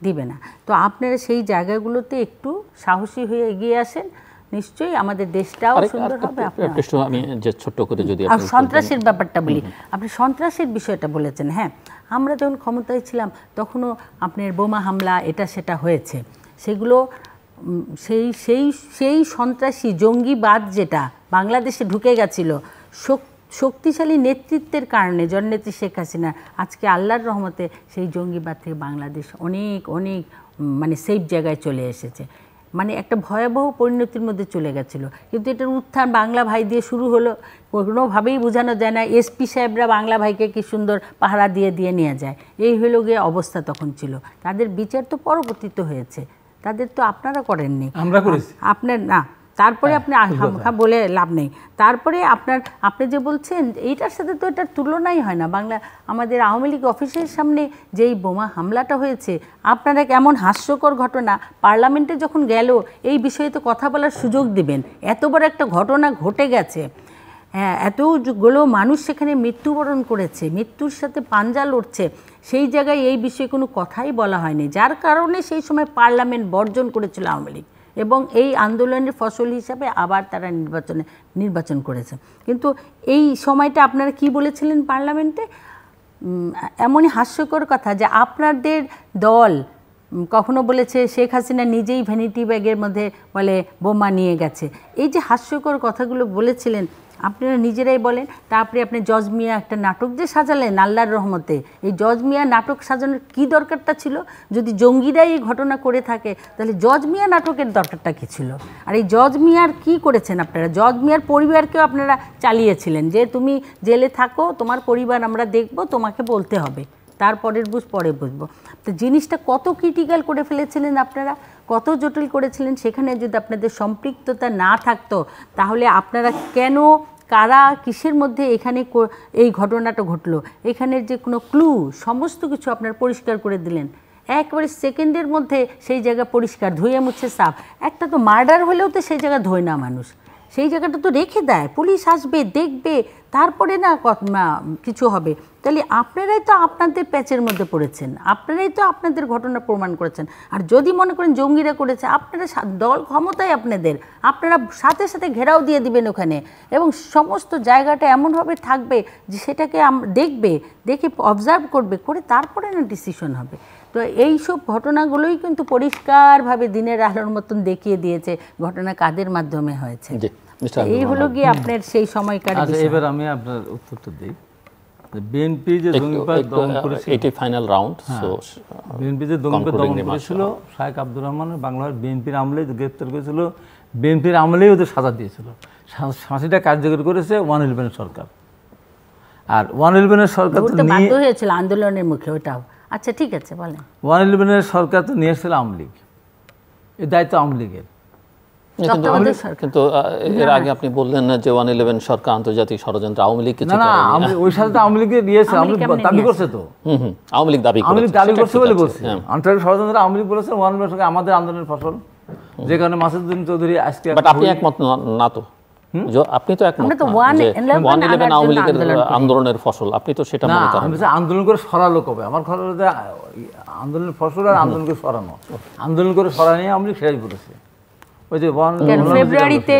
দিবে না। তো আপনারা সেই জায়গাগুলোতে একটু সাহসী হয়ে এগিয়ে আসেন, নিশ্চয়ই আমাদের দেশটাও সুন্দর হবে। আমি যে ছোট্ট করে যদি সন্ত্রাসের ব্যাপারটা বলি, আপনি সন্ত্রাসের বিষয়টা বলেছেন। হ্যাঁ, আমরা যখন ক্ষমতায় ছিলাম তখনও আপনার বোমা হামলা এটা সেটা হয়েছে, সেগুলো সেই সন্ত্রাসী জঙ্গিবাদ যেটা বাংলাদেশে ঢুকে গেছিল শক্তিশালী নেতৃত্বের কারণে, জননেত্রী শেখ হাসিনা, আজকে আল্লাহর রহমতে সেই জঙ্গিবাদ থেকে বাংলাদেশ অনেক মানে সেফ জায়গায় চলে এসেছে। মানে একটা ভয়াবহ পরিণতির মধ্যে চলে গেছিলো, কিন্তু এটার উত্থান বাংলা ভাই দিয়ে শুরু হলো। কোনোভাবেই বোঝানো যায় না। এসপি সাহেবরা বাংলা ভাইকে কি সুন্দর পাহারা দিয়ে নিয়ে যায়, এই হলো গিয়ে অবস্থা তখন ছিল। তাদের বিচার তো পরবর্তীতে হয়েছে, তাদের তো আপনারা করেননি, আমরা করেছি। আপনার না, তারপরে আপনি বলে লাভ নেই। তারপরে আপনি যে বলছেন এইটার সাথে তো এটার তুলনাই হয় না। আমাদের আওয়ামী লীগ অফিসের সামনে যেই বোমা হামলাটা হয়েছে, আপনারা কেমন হাস্যকর ঘটনা, পার্লামেন্টে যখন গেল এই বিষয়ে তো কথা বলার সুযোগ দিবেন। এত বড় একটা ঘটনা ঘটে গেছে, হ্যাঁ, এতগুলো মানুষ সেখানে মৃত্যুবরণ করেছে, মৃত্যুর সাথে পাঞ্জা লড়ছে, সেই জায়গায় এই বিষয়ে কোনো কথাই বলা হয়নি, যার কারণে সেই সময় পার্লামেন্ট বর্জন করেছিল আওয়ামী লীগ এবং এই আন্দোলনের ফসল হিসাবে আবার তারা নির্বাচন করেছে। কিন্তু এই সময়টা আপনারা কি বলেছিলেন পার্লামেন্টে? এমনই হাস্যকর কথা যে আপনাদের দল কখনো বলেছে শেখ হাসিনা নিজেই ভ্যানিটি ব্যাগের মধ্যে বলে বোমা নিয়ে গেছে। এই যে হাস্যকর কথাগুলো বলেছিলেন আপনারা নিজেরাই বলেন। তারপরে আপনি জজ মিয়া একটা নাটক যে সাজালেন আল্লাহর রহমতে, এই জজ মিয়া নাটক সাজানোর কী দরকারটা ছিল? যদি জঙ্গিরাই এই ঘটনা করে থাকে তাহলে জজ মিয়া নাটকের দরকারটা কী ছিল? আর এই জজ মিয়ার কী করেছেন আপনারা? জজ মিয়ার পরিবারকেও আপনারা চালিয়েছিলেন যে তুমি জেলে থাকো, তোমার পরিবার আমরা দেখব, তোমাকে বলতে হবে, তারপরের বুঝ পরে বুঝবো। তো জিনিসটা কত ক্রিটিক্যাল করে ফেলেছিলেন আপনারা, কত জটিল করেছিলেন। সেখানে যদি আপনাদের সম্পৃক্ততা না থাকতো তাহলে আপনারা কেন, কারা, কিসের মধ্যে এখানে এই ঘটনাটা ঘটলো, এখানের যে কোনো ক্লু সমস্ত কিছু আপনারা পরিষ্কার করে দিলেন। একবারে সেকেন্ডের মধ্যে সেই জায়গা পরিষ্কার, ধুয়ে মুছে সাফ। একটা তো মার্ডার হলেও তো সেই জায়গা ধোয় না মানুষ, সেই জায়গাটা তো রেখে দেয়, পুলিশ আসবে, দেখবে, তারপরে না কিছু হবে। তাহলে আপনারাই তো আপনাদের প্যাচের মধ্যে পড়েছেন, আপনারাই তো আপনাদের ঘটনা প্রমাণ করেছেন। আর যদি মনে করেন জঙ্গিরা করেছে, আপনারা দল ক্ষমতায় আপনাদের, আপনারা সাথে সাথে ঘেরাও দিয়ে দিবেন ওখানে, এবং সমস্ত জায়গাটা এমনভাবে থাকবে যে সেটাকে দেখবে, দেখে অবজার্ভ করবে, করে তারপরে না ডিসিশন হবে। তো এই সব ঘটনাগুলোই কিন্তু পরিষ্কারভাবে দিনের আলোর মতন দেখিয়ে দিয়েছে ঘটনা কাদের মাধ্যমে হয়েছে। এই হলো গিয়ে আপনার সেই সময়কার বিষয়। এবার আমি আপনার উত্তরটা দিই। বিএনপি যে জঙ্গিবাদ দমন করেছিল, এটি ফাইনাল রাউন্ড। সো বিএনপি যে জঙ্গিবাদ দমন করেছিল, শাহেখ আব্দুর রহমানের বাংলাদেশ বিএনপির আমলেই গ্রেপ্তার করেছিল, বিএনপির আমলেই ওদের সাজা দিয়েছিল। ফাঁসিটা কার্যকর করেছে 111 সরকার। আর 111 সরকার তো বাধ্য হয়েছিল আন্দোলনের মুখে, ওটাও আচ্ছা ঠিক আছে বলেন। 111 সরকার তো নিয়ে এসেছিল আওয়ামী লীগ, এই দায়িত্ব আওয়ামী লীগের। কিন্তু এর আগে আপনি বললেন না যে 111 সরকার আন্তর্জাতিক ষড়যন্ত্র, আওয়ামী লীগ কিছু না, ওই সাথে তো আওয়ামী লীগের দিয়েছে, আওয়ামী লীগ দাবি করছে তো, আওয়ামী লীগ দাবি করছে বলে বলছে আন্তর্জাতিক ষড়যন্ত্র। আওয়ামী লীগ বলেছে 111 সরকার আমাদের আন্দোলনের ফসল, যে কারণে মাসুদ্দিন চৌধুরী আজকে। বাট আপনি একমত না তো? আপনি তো একমত না যে 111 আওয়ামী লীগের আন্দোলনের ফসল, আপনি তো সেটা মনে করেন? আমি আন্দোলন করে সরালো কবে? আমার ঘরে আন্দোলনের ফসল আর আন্দোলন করে সরানো, আন্দোলন করে সরানি আওয়ামী লীগ সেটাই বলেছে। ওই যে ফেব্রুয়ারিতে।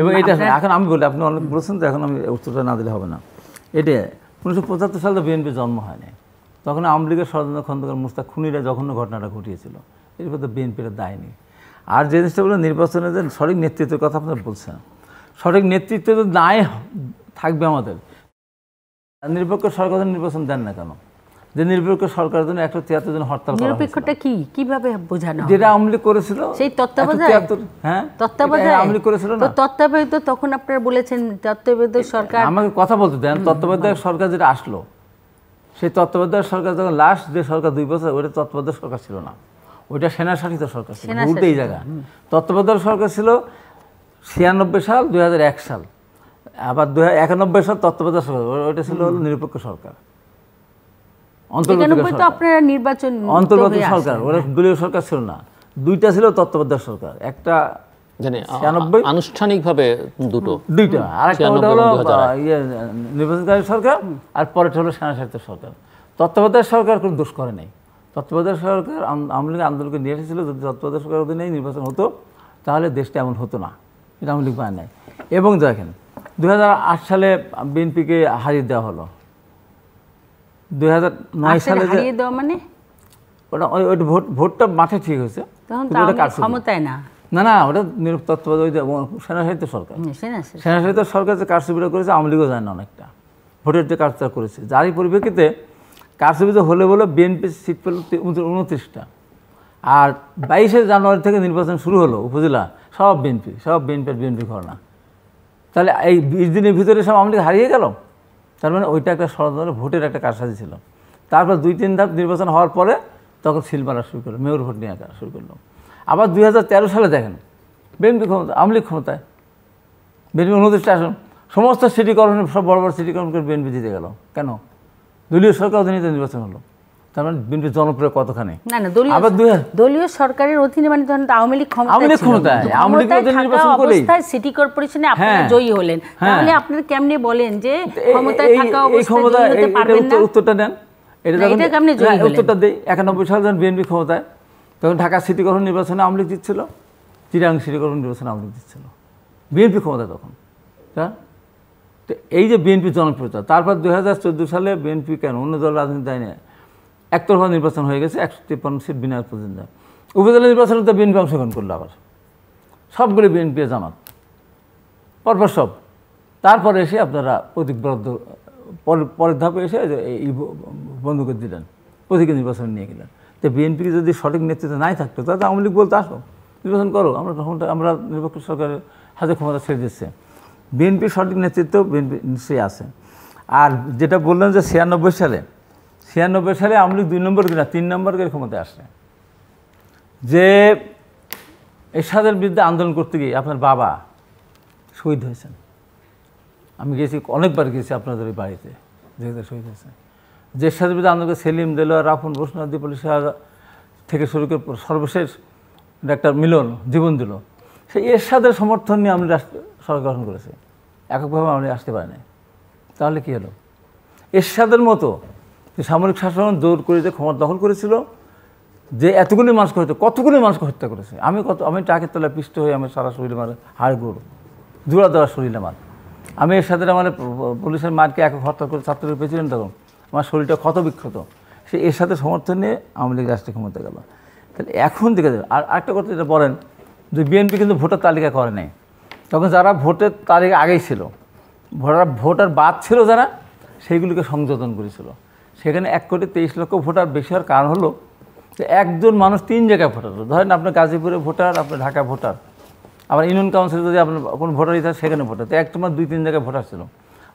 এবং এটা এখন আমি বলি, আপনি অনেক বলেছেন তো, এখন আমি উত্তরটা না দিলে হবে না। এটা 1975 সালে বিএনপির জন্ম হয়নি, তখন আওয়ামী লীগের ষড়যন্ত্র খন্দকার মুস্তাক খুনিরা জঘন্য ঘটনাটা ঘটিয়েছিল, এরপর তো বিএনপির দায় নেই। আর যে জিনিসটা বলে নির্বাচনে যে সঠিক নেতৃত্বের কথা আপনারা বলছেন, সঠিক নেতৃত্ব তো নাই থাকবে আমাদের। নিরপেক্ষ সরকার নির্বাচন দেন না কেন? যে নিরপেক্ষ সরকারের জন্য 173 জন হরতাল করা, নিরপেক্ষটা কি, কিভাবে বোঝানো? যেটা আওয়ামী লীগ করেছিল, সেই তত্ত্বাবধায়ক। হ্যাঁ, তত্ত্বাবধায়ক আওয়ামী লীগ করেছিল না? তত্ত্বাবধায়ক তখন আপনারা বলেছেন তত্ত্বাবধায়ক সরকার। আমাকে কথা বলতে দেন। তত্ত্বাবধায়ক সরকার যেটা আসলো, সেই তত্ত্বাবধায়ক সরকার যখন লাস্ট যে সরকার 2 বছর, ওইটা তত্ত্বাবধায়ক সরকার ছিল না, ওইটা সেনা শাসিত সরকার ছিল। উল্টো এই জায়গা তত্ত্বাবধায়ক সরকার ছিল 96 সাল, 2001 সাল, আবার 91 সাল তত্ত্বাবধায়ক সরকার, ওইটা ছিল নিরপেক্ষ সরকার, অন্তর্বর্তী সরকার। ওরা দলীয় সরকার ছিল না, দুইটা ছিল তত্ত্বাবধায়ক সরকার, একটা আনুষ্ঠানিকভাবে দুইটা, আরেকটা হলো নির্বাচনকারী সরকার, আর পরেরটা হলো সেনাশাসিত সরকার। তত্ত্বাবধায়ক সরকার কোনো দোষ করে নাই। তত্ত্বাবধায়ক সরকার আওয়ামী লীগ আন্দোলনকে নিয়ে এসেছিল, যদি তত্ত্বাবধায়ক সরকার অধীনেই নির্বাচন হতো তাহলে দেশটা এমন হতো না, এটা আওয়ামী লীগ পায় নাই। এবং দেখেন 2008 সালে বিএনপিকে হারিয়ে দেওয়া হলো, 2009 সালে মানে ওটা ভোটটা মাঠে ঠিক হয়েছে, ক্ষমতায় না, না ওটা তত্ত্বাবধায়ক সেনাশাসিত সরকার। সেনাশাসিত সরকার যে কারচুপিটা করেছে আওয়ামী লীগও জানে না অনেকটা, ভোটের যে কারচুপি করেছে, যারই পরিপ্রেক্ষিতে কারচুপি হলে বলে বিএনপি সিট পেল 29টা। আর 22শে জানুয়ারি থেকে নির্বাচন শুরু হলো, উপজেলা সব বিএনপি আর বিএনপি ঘটনা। তাহলে এই 20 দিনের ভিতরে সব আওয়ামী লীগ হারিয়ে গেল। তার মানে ওইটা একটা ষড়যন্ত্র, ভোটের একটা কারসাজি ছিল। তারপর 2-3 ধাপ নির্বাচন হওয়ার পরে তখন সিল মারা শুরু করলো, মেয়র ভোট নিয়ে আসা শুরু করলো। আবার 2013 সালে দেখেন বিএনপি ক্ষমতা, আওয়ামী লীগ ক্ষমতায়, বিএনপি 29টা আসন, সমস্ত সিটি কর্পোরেশন, সব বড় বড় সিটি কর্পোরেশন বিএনপি জিতে গেল। কেন? দলীয় সরকার অধীনে নির্বাচন হলো। তার মানে বিএনপি জনপ্রিয় কতখানি? আবার দলীয় সরকারের অধীনে, মানে ধরুন আওয়ামী লীগ ক্ষমতায়, আওয়ামী লীগ নির্বাচন করে সিটি কর্পোরেশনে আপনারা জয়ী হলেন, তাহলে আপনারা কেমনে বলেন যে ক্ষমতায় থাকা অবস্থায় জয়ী হতে পারবেন না? উত্তরটা দেন, এটা কেমনে জয়ী হলেন? উত্তরটা দেই। 91 সালে যখন বিএনপি ক্ষমতায়, তখন ঢাকা সিটি কর্পোরেশন নির্বাচনে আওয়ামী লীগ জিতছিল, চিটাগাং সিটি কর্পোরেশন নির্বাচনে আওয়ামী লীগ জিতছিল, বিএনপি ক্ষমতায় তখন। তো এই যে বিএনপি জনপ্রিয়তা, তারপর 2014 সালে বিএনপি কেন অন্য দল রাজনীতি দেয় না, একতরফা নির্বাচন হয়ে গেছে, 153 সিট বিনা পর্যন্ত। উপজেলা নির্বাচনে তো বিএনপি অংশগ্রহণ করলো, আবার সবগুলো বিএনপি জামাত পরপর সব। তারপরে এসে আপনারা প্রতীক বরাদ্দ পরের ধাপে এসে এই বন্ধুকে দিলেন, প্রতীকের নির্বাচন নিয়ে গেলেন। তো বিএনপিকে যদি সঠিক নেতৃত্ব নাই থাকতো তাহলে আওয়ামী লীগ বলতে আসো নির্বাচন করো, আমরা নিরপেক্ষ সরকারের হাতে ক্ষমতা ছেড়ে দিচ্ছে। বিএনপির সঠিক নেতৃত্ব বিএনপি নিশ্চয়ই আছে। আর যেটা বললেন যে 96 সালে আওয়ামী লীগ 2 নম্বর কিনা 3 নম্বর করে ক্ষমতায় আসে, যে এরশাদের বিরুদ্ধে আন্দোলন করতে গিয়ে আপনার বাবা শহীদ হয়েছেন। আমি গেছি, অনেকবার গেছি আপনাদের ওই বাড়িতে, যেখানে শহীদ হয়েছেন। যে এরশাদের বিরুদ্ধে আন্দোলন সেলিম, দেলোয়ার, রাফুন, বসুনা, দীপালি থেকে শুরু করে সর্বশেষ একটা মিলন জীবন দিল, সেই এরশাদের সমর্থন নিয়ে আমি সরকার গঠন করেছি, এককভাবে আমি আসতে পারি না। তাহলে কী হলো? এরশাদের মতো যে সামরিক শাসন জোর করে যে ক্ষমতা দখল করেছিল, যে এতগুলি মানুষকে হত্যা, কতগুলি মানুষকে হত্যা করেছে। আমি টাকের তলায় পিষ্ট হয়ে আমার সারা শরীরে মারে, হাড় গুঁড়ো জোড়া দেওয়া শরীরে মার। আমি এর সাথে আমার পুলিশের মারকে একক হত্যা করে ছাত্রের পেয়েছিলেন, তখন আমার শরীরটা ক্ষত বিক্ষত। সে এর সাথে সমর্থন নিয়ে আওয়ামী লীগ রাষ্ট্রীয় ক্ষমতা গেল। তাহলে এখন দেখে যাবে। আর একটা কথা যেটা বলেন যে বিএনপি কিন্তু ভোটার তালিকা করে নাই, তখন যারা ভোটের তালিকা আগেই ছিল, ভোটার বাদ ছিল যারা, সেইগুলিকে সংযোজন করেছিল। সেখানে 1,23,00,000 ভোটার বেশি হওয়ার কারণ হলো যে একজন মানুষ 3 জায়গায় ভোটার। ধরেন আপনার গাজীপুরে ভোটার, আপনার ঢাকা ভোটার, আবার ইউনিয়ন কাউন্সিলে যদি আপনার কোনো ভোটার ইতিহাস সেখানে ভোটার, তো একটা মানুষ 2-3 জায়গায় ভোটার ছিল।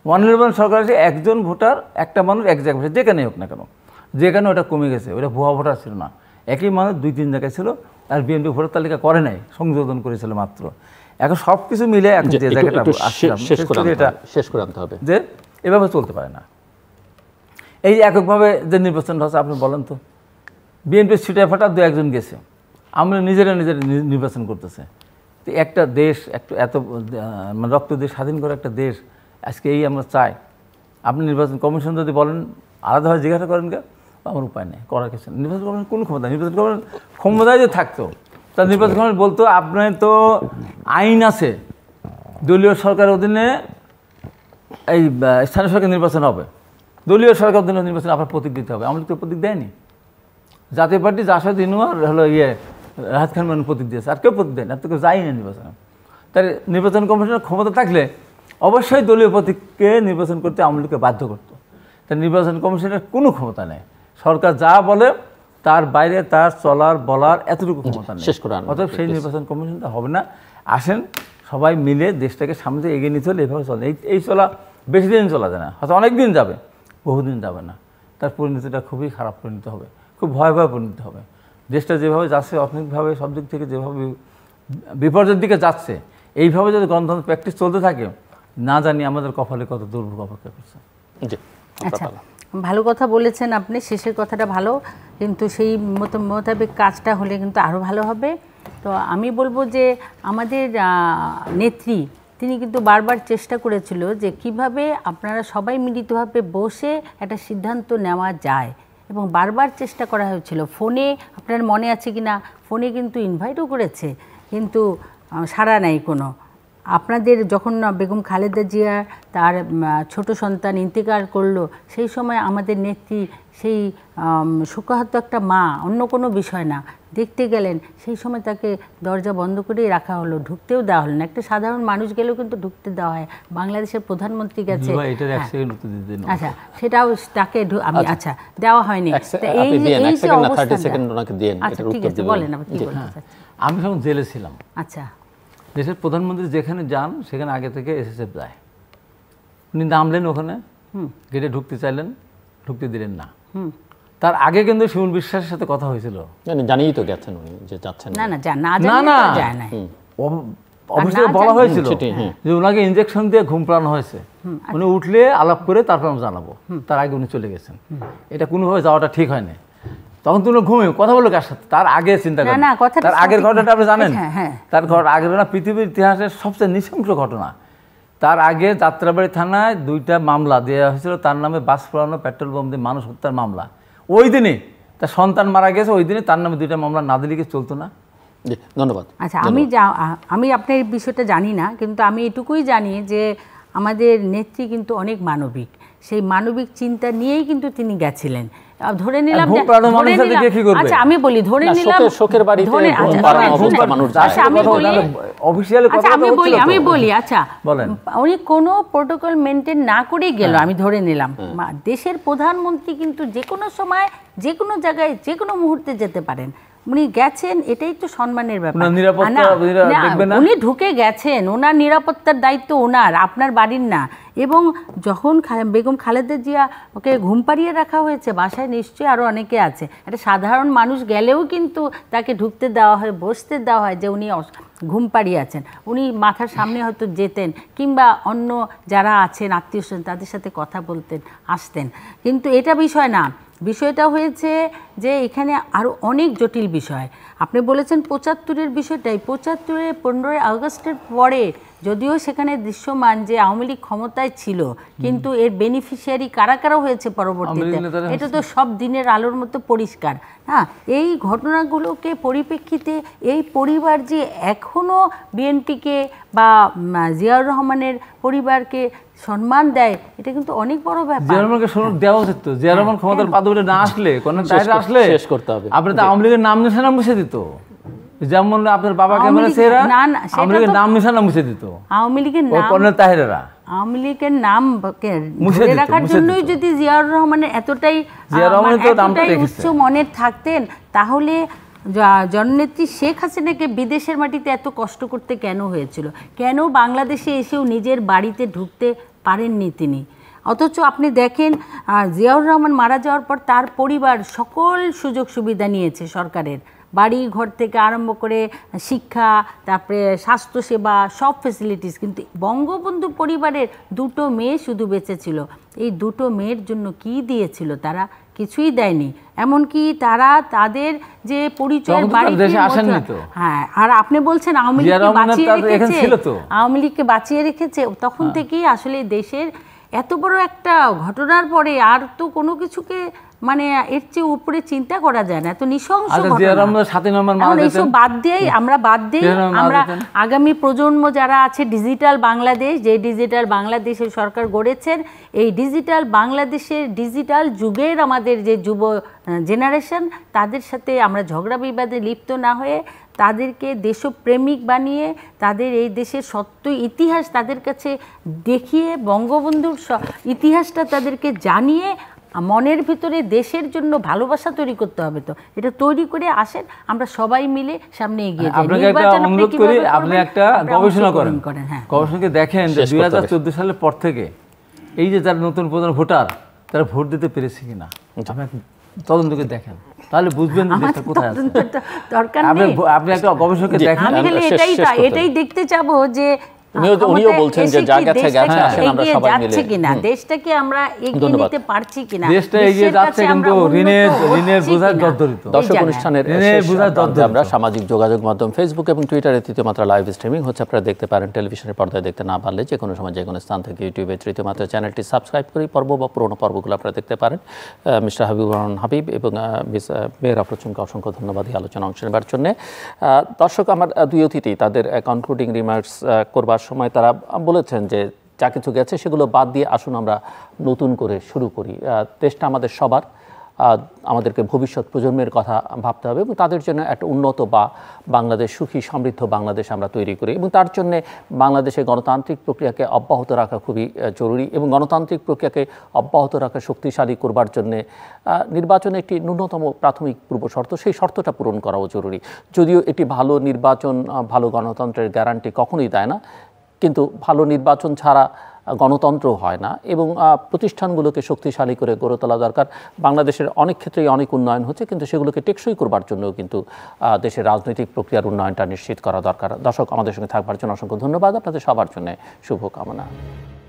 মনোনির্বাচন সরকার এসে একজন ভোটার, একটা মানুষ এক জায়গায় ভোটার, যেখানে হোক না কেন, যেখানে ওটা কমে গেছে, ওটা ভুয়া ভোটার ছিল না, একই মানুষ 2-3 জায়গায় ছিল। আর বিএনপি ভোটার তালিকা করে নাই, সংযোজন করেছিল মাত্র। এখন সব কিছু মিলে এখন যে জায়গাটা শেষ করে আনতে হবে, যে এভাবে চলতে পারে না। এই এককভাবে যে নির্বাচনটা হচ্ছে, আপনি বলেন তো, বিএনপির ছিটে ফাটা 2-1 গেছে, আমরা নিজেরা নির্বাচন করতেছে। তো একটা দেশ, এত রক্ত দিয়ে স্বাধীন করে একটা দেশ, আজকে এই আমরা চাই। আপনি নির্বাচন কমিশন যদি বলেন আলাদাভাবে জিজ্ঞাসা করেন, আমার উপায় নেই, করার কিছু নেই। নির্বাচন কমিশন কোন ক্ষমতা? নির্বাচন কমিশন ক্ষমতায় যে থাকতো, তার নির্বাচন কমিশন বলতো আপনার তো আইন আছে, দলীয় সরকারের অধীনে এই স্থানীয় সরকার নির্বাচন হবে, দলীয় সরকার অধীনে নির্বাচন আপনার প্রতীক দিতে হবে। আমাদের তো প্রতীক দেয়নি। জাতীয় পার্টি জাসদ ইনুয়ার হলো রাহাত খান মান প্রতীক দিয়েছে, আর কেউ প্রতীক দেয় না, তো কেউ যায়নি নির্বাচনে। তাই নির্বাচন কমিশনের ক্ষমতা থাকলে অবশ্যই দলীয় প্রতীককে নির্বাচন করতে আওয়ামী লীগকে বাধ্য করতো। তাই নির্বাচন কমিশনের কোনো ক্ষমতা নেই, সরকার যা বলে তার বাইরে তার চলার বলার এতটুকু ক্ষমতা নেই। অতএব সেই নির্বাচন কমিশনটা হবে না। আসেন সবাই মিলে দেশটাকে সামনে থেকে এগিয়ে নিতে হলে এভাবে চলে। এই চলা বেশি দিন চলা যায় না, হয়তো অনেক দিন যাবে, বহুদিন যাবে না। তার পরিণতিটা খুবই খারাপ পরিণতি হবে, খুব ভয়াবহ পরিণতি হবে। দেশটা যেভাবে যাচ্ছে, অর্থনৈতিকভাবে সব দিক থেকে যেভাবে বিপর্যয়ের দিকে যাচ্ছে, এইভাবে যদি গণতন্ত্র প্র্যাকটিস চলতে থাকে, না জানি আমাদের কপালে কত দুর্ভোগ অপেক্ষা করছে। আচ্ছা, ভালো কথা বলেছেন আপনি, শেষের কথাটা ভালো, কিন্তু সেই মোতাবেক কাজটা হলে কিন্তু আরও ভালো হবে। তো আমি বলবো যে আমাদের নেত্রী তিনি কিন্তু বারবার চেষ্টা করেছিল যে কিভাবে আপনারা সবাই মিলিতভাবে বসে একটা সিদ্ধান্ত নেওয়া যায়, এবং বারবার চেষ্টা করা হয়েছিল। ফোনে, আপনার মনে আছে কি না, ফোনে কিন্তু ইনভাইটও করেছে, কিন্তু সাড়া নেই কোনো। আপনাদের যখন বেগম খালেদা জিয়া তার ছোট সন্তান ইন্তেকাল করলো, সেই সময় আমাদের নেত্রী সেই শোকাহত একটা মা, অন্য কোনো বিষয় না, দেখতে গেলেন, সেই সময় তাকে দরজা বন্ধ করেই রাখা হলো, ঢুকতেও দেওয়া হলো না। একটা সাধারণ মানুষ গেলেও কিন্তু ঢুকতে দেওয়া হয়, বাংলাদেশের প্রধানমন্ত্রী গেছে, আচ্ছা সেটাও তাকে আচ্ছা দেওয়া হয়নি। এই যে অবস্থা, ঠিক আছে বলেন আপনি কি বলতে চাচ্ছেন? আমি যখন জেলে ছিলাম, আচ্ছা, দেশের প্রধানমন্ত্রী যেখানে যান সেখানে আগে থেকে এসএসএফ যায়। উনি নামলেন ওখানে, গেটে ঢুকতে চাইলেন, ঢুকতে দিলেন না। তার আগে কিন্তু শিমুল বিশ্বাসের সাথে কথা হয়েছিল, জানিয়ে তো গেছেন উনি যে যাচ্ছেন না, অফিসে বলা হয়েছিল যে ওনাকে ইনজেকশন দিয়ে ঘুম পাড়ানো হয়েছে, উনি উঠলে আলাপ করে তারপর আমি জানাবো। তার আগে উনি চলে গেছেন, এটা কোনোভাবে যাওয়াটা ঠিক হয়নি। তখন তুমি ঘুমে কথা বলো কার সাথে? তার আগে চিন্তা করেন, তার আগের ঘটনাটা আপনি জানেন? তার আগের ঘটনা পৃথিবীর ইতিহাসের সবচেয়ে নৃশংস ঘটনা। তার আগে যাত্রাবাড়ি থানায় 2টা মামলা দেওয়া হয়েছিল তার নামে, বাস পোড়ানো, পেট্রোল বোম দিয়ে মানুষ হত্যার মামলা। ওই দিনে তার সন্তান মারা গেছে, ওই দিনে তার নামে 2টা মামলা না দিলে কি চলতো না? ধন্যবাদ। আচ্ছা, আমি আপনার এই বিষয়টা জানি না, কিন্তু আমি এটুকুই জানি যে আমাদের নেত্রী কিন্তু অনেক মানবিক। সেই মানবিক চিন্তা নিয়েই কিন্তু তিনি গেছিলেন। ধরে নিলাম ঘুম পাড়ানো মানুষের সাথে কে কি করবে? আচ্ছা আমি বলি ধরে না, নিলাম শোকের বাড়িতে ধরে- ঘুম আচ্ছা, পাড়ানো শুনেন, অবস্থা শুনেন। মানুষ যায়। আচ্ছা আমি বলি অফিসিয়ালি আচ্ছা আমি বলি আচ্ছা বলেন। উনি কোনো প্রোটোকল মেনটেন না করেই গেল, আমি ধরে নিলাম। দেশের প্রধানমন্ত্রী কিন্তু যে কোনো সময় যে কোনো জায়গায় যে কোনো মুহূর্তে যেতে পারেন, উনি গেছেন, এটাই তো সম্মানের ব্যাপার। ওনার নিরাপত্তা না, দেখবে না? উনি ঢুকে গেছেন, ওনার নিরাপত্তার দায়িত্ব ওনার, আপনার বাড়ির না। এবং যখন বেগম খালেদা জিয়া ওকে ঘুম পাড়িয়ে রাখা হয়েছে, বাসায় নিশ্চয়ই আরও অনেকে আছে, একটা সাধারণ মানুষ গেলেও কিন্তু তাকে ঢুকতে দেওয়া হয়, বসতে দেওয়া হয়, যে উনি ঘুম পাড়িয়ে আছেন। উনি মাথার সামনে হয়তো যেতেন, কিংবা অন্য যারা আছেন আত্মীয় স্বজন তাদের সাথে কথা বলতেন, আসতেন। কিন্তু এটা বিষয় না, বিষয়টা হয়েছে যে এখানে আরও অনেক জটিল বিষয়। আপনি বলেছেন ৭৫-এর বিষয়টাই, ৭৫-এ 15ই আগস্টের পরে যদিও সেখানে দৃশ্যমান যে আওয়ামী লীগ ক্ষমতায় ছিল, কিন্তু এর বেনিফিশিয়ারি কারা কারা হয়েছে পরবর্তীতে এটা তো সব দিনের আলোর মতো পরিষ্কার। হ্যাঁ, এই ঘটনাগুলোকে পরিপ্রেক্ষিতে এই পরিবার যে এখনও বিএনপিকে বা জিয়াউর রহমানের পরিবারকে সম্মান দেয়, এটা কিন্তু অনেক বড় ব্যাপার। জিয়া রহমানকে দেওয়া উচিত তো। জিয়া রহমান ক্ষমতার পাদবিতে না আসলে, কোনো দায়িত্বে আসলে শেষ করতে হবে। আপনি তো আওয়ামী লীগের নাম নিশানা মুছে দিত, যেমন আপনার বাবা ক্যামেরা চেহারা আওয়ামী লীগের নাম নিশানা মুছে দিত। আওয়ামী লীগের নাম কর্নেল তাহেরেরা আওয়ামী লীগের নাম ধরে রাখার জন্যই যদি জিয়াউর রহমানের এতটাই উচ্চ মনের থাকতেন, তাহলে জননেত্রী শেখ হাসিনাকে বিদেশের মাটিতে এত কষ্ট করতে কেন হয়েছিল? কেন বাংলাদেশে এসেও নিজের বাড়িতে ঢুকতে পারেননি তিনি? অথচ আপনি দেখেন জিয়াউর রহমান মারা যাওয়ার পর তার পরিবার সকল সুযোগ সুবিধা নিয়েছে সরকারের, বাড়ি ঘর থেকে আরম্ভ করে শিক্ষা, তারপরে স্বাস্থ্যসেবা, সব ফেসিলিটিস। কিন্তু বঙ্গবন্ধু পরিবারের দুটো মেয়ে শুধু বেঁচে ছিল। এই দুটো মেয়ের জন্য কি দিয়েছিল তারা? কিছুই দেয়নি। এমনকি তারা তাদের যে পরিচয় হ্যাঁ, আর আপনি বলছেন আওয়ামী লীগকে বাঁচিয়ে রেখেছে, আওয়ামী লীগকে বাঁচিয়ে রেখেছে, তখন থেকেই আসলে দেশের এত বড় একটা ঘটনার পরে আর তো কোনো কিছুকে মানে এর চেয়ে উপরে চিন্তা করা যায় না, এত নৃশংস বাদ দিয়েই আমরা আমরা আগামী প্রজন্ম যারা আছে, ডিজিটাল বাংলাদেশ, যে ডিজিটাল বাংলাদেশের সরকার গড়েছেন, এই ডিজিটাল বাংলাদেশের ডিজিটাল যুগের আমাদের যে যুব জেনারেশন, তাদের সাথে আমরা ঝগড়া বিবাদে লিপ্ত না হয়ে তাদেরকে দেশপ্রেমিক বানিয়ে তাদের এই দেশের সত্য ইতিহাস তাদের কাছে দেখিয়ে, বঙ্গবন্ধুর ইতিহাসটা তাদেরকে জানিয়ে মনের ভিতরে দেশের জন্য ভালোবাসা তৈরি করতে হবে। তো এটা তৈরি করে আসেন, আমরা সবাই মিলে সামনে এগিয়ে যাই। আপনাকে একটা অনুরোধ করি, আপনি একটা গবেষণা করেন, গবেষণাকে দেখেন যে 2014 সালের পর থেকে এই যে যারা নতুন প্রধান ভোটার, তারা ভোট দিতে পেরেছে কিনা আপনি তদন্তকে দেখেন, তাহলে বুঝবেন দেশটা কোথায় আছে। আপনি একটা গবেষণাকে দেখেন, এটাই দেখতে চাবো যে উনিও বলছেন যে জায়গাতে গেছে, আসেন আমরা সবাই মিলে কিনা, দেশটাকে আমরা এগিয়ে নিতে পারছি কিনা, দেশটা এগিয়ে যাচ্ছে কিন্তু ঋণের বোঝায় জর্জরিত। দর্শক অনুষ্ঠানের আমরা সামাজিক যোগাযোগ মাধ্যম ফেসবুক এবং টুইটারে তৃতীয় মাত্রা লাইভ স্ট্রিমিং হচ্ছে, আপনারা দেখতে পারেন। টেলিভিশনের পর্দায় দেখতে না পারলে যে কোনো সময় যে কোনো স্থান থেকে ইউটিউবে তৃতীয় মাত্রা চ্যানেলটি সাবস্ক্রাইব করে পর্ব বা পুরোনো পর্বগুলো আপনারা দেখতে পারেন। মিস্টার হাবিবুর রহমান হাবিব এবং মিস মেহেরা প্রচুনকে অসংখ্য ধন্যবাদ এই আলোচনা অংশ নেবার জন্য। দর্শক, আমার দুই অতিথি তাদের কনক্লুডিং রিমার্কস করবার সময় তারা বলেছেন যে যা কিছু গেছে সেগুলো বাদ দিয়ে আসুন আমরা নতুন করে শুরু করি। দেশটা আমাদের সবার, আমাদেরকে ভবিষ্যৎ প্রজন্মের কথা ভাবতে হবে এবং তাদের জন্য একটা উন্নত বা বাংলাদেশ, সুখী সমৃদ্ধ বাংলাদেশ আমরা তৈরি করি। এবং তার জন্যে বাংলাদেশের গণতান্ত্রিক প্রক্রিয়াকে অব্যাহত রাখা খুবই জরুরি এবং গণতান্ত্রিক প্রক্রিয়াকে অব্যাহত রাখা শক্তিশালী করবার জন্যে নির্বাচনে একটি ন্যূনতম প্রাথমিক পূর্ব শর্ত, সেই শর্তটা পূরণ করাও জরুরি। যদিও এটি ভালো নির্বাচন, ভালো গণতন্ত্রের গ্যারান্টি কখনোই দেয় না, কিন্তু ভালো নির্বাচন ছাড়া গণতন্ত্র হয় না এবং প্রতিষ্ঠানগুলোকে শক্তিশালী করে গড়ে তোলা দরকার। বাংলাদেশের অনেক ক্ষেত্রেই অনেক উন্নয়ন হচ্ছে, কিন্তু সেগুলোকে টেকসই করবার জন্যও কিন্তু দেশের রাজনৈতিক প্রক্রিয়ার উন্নয়নটা নিশ্চিত করা দরকার। দর্শক, আমাদের সঙ্গে থাকবার জন্য অসংখ্য ধন্যবাদ। আপনাদের সবার জন্য শুভকামনা।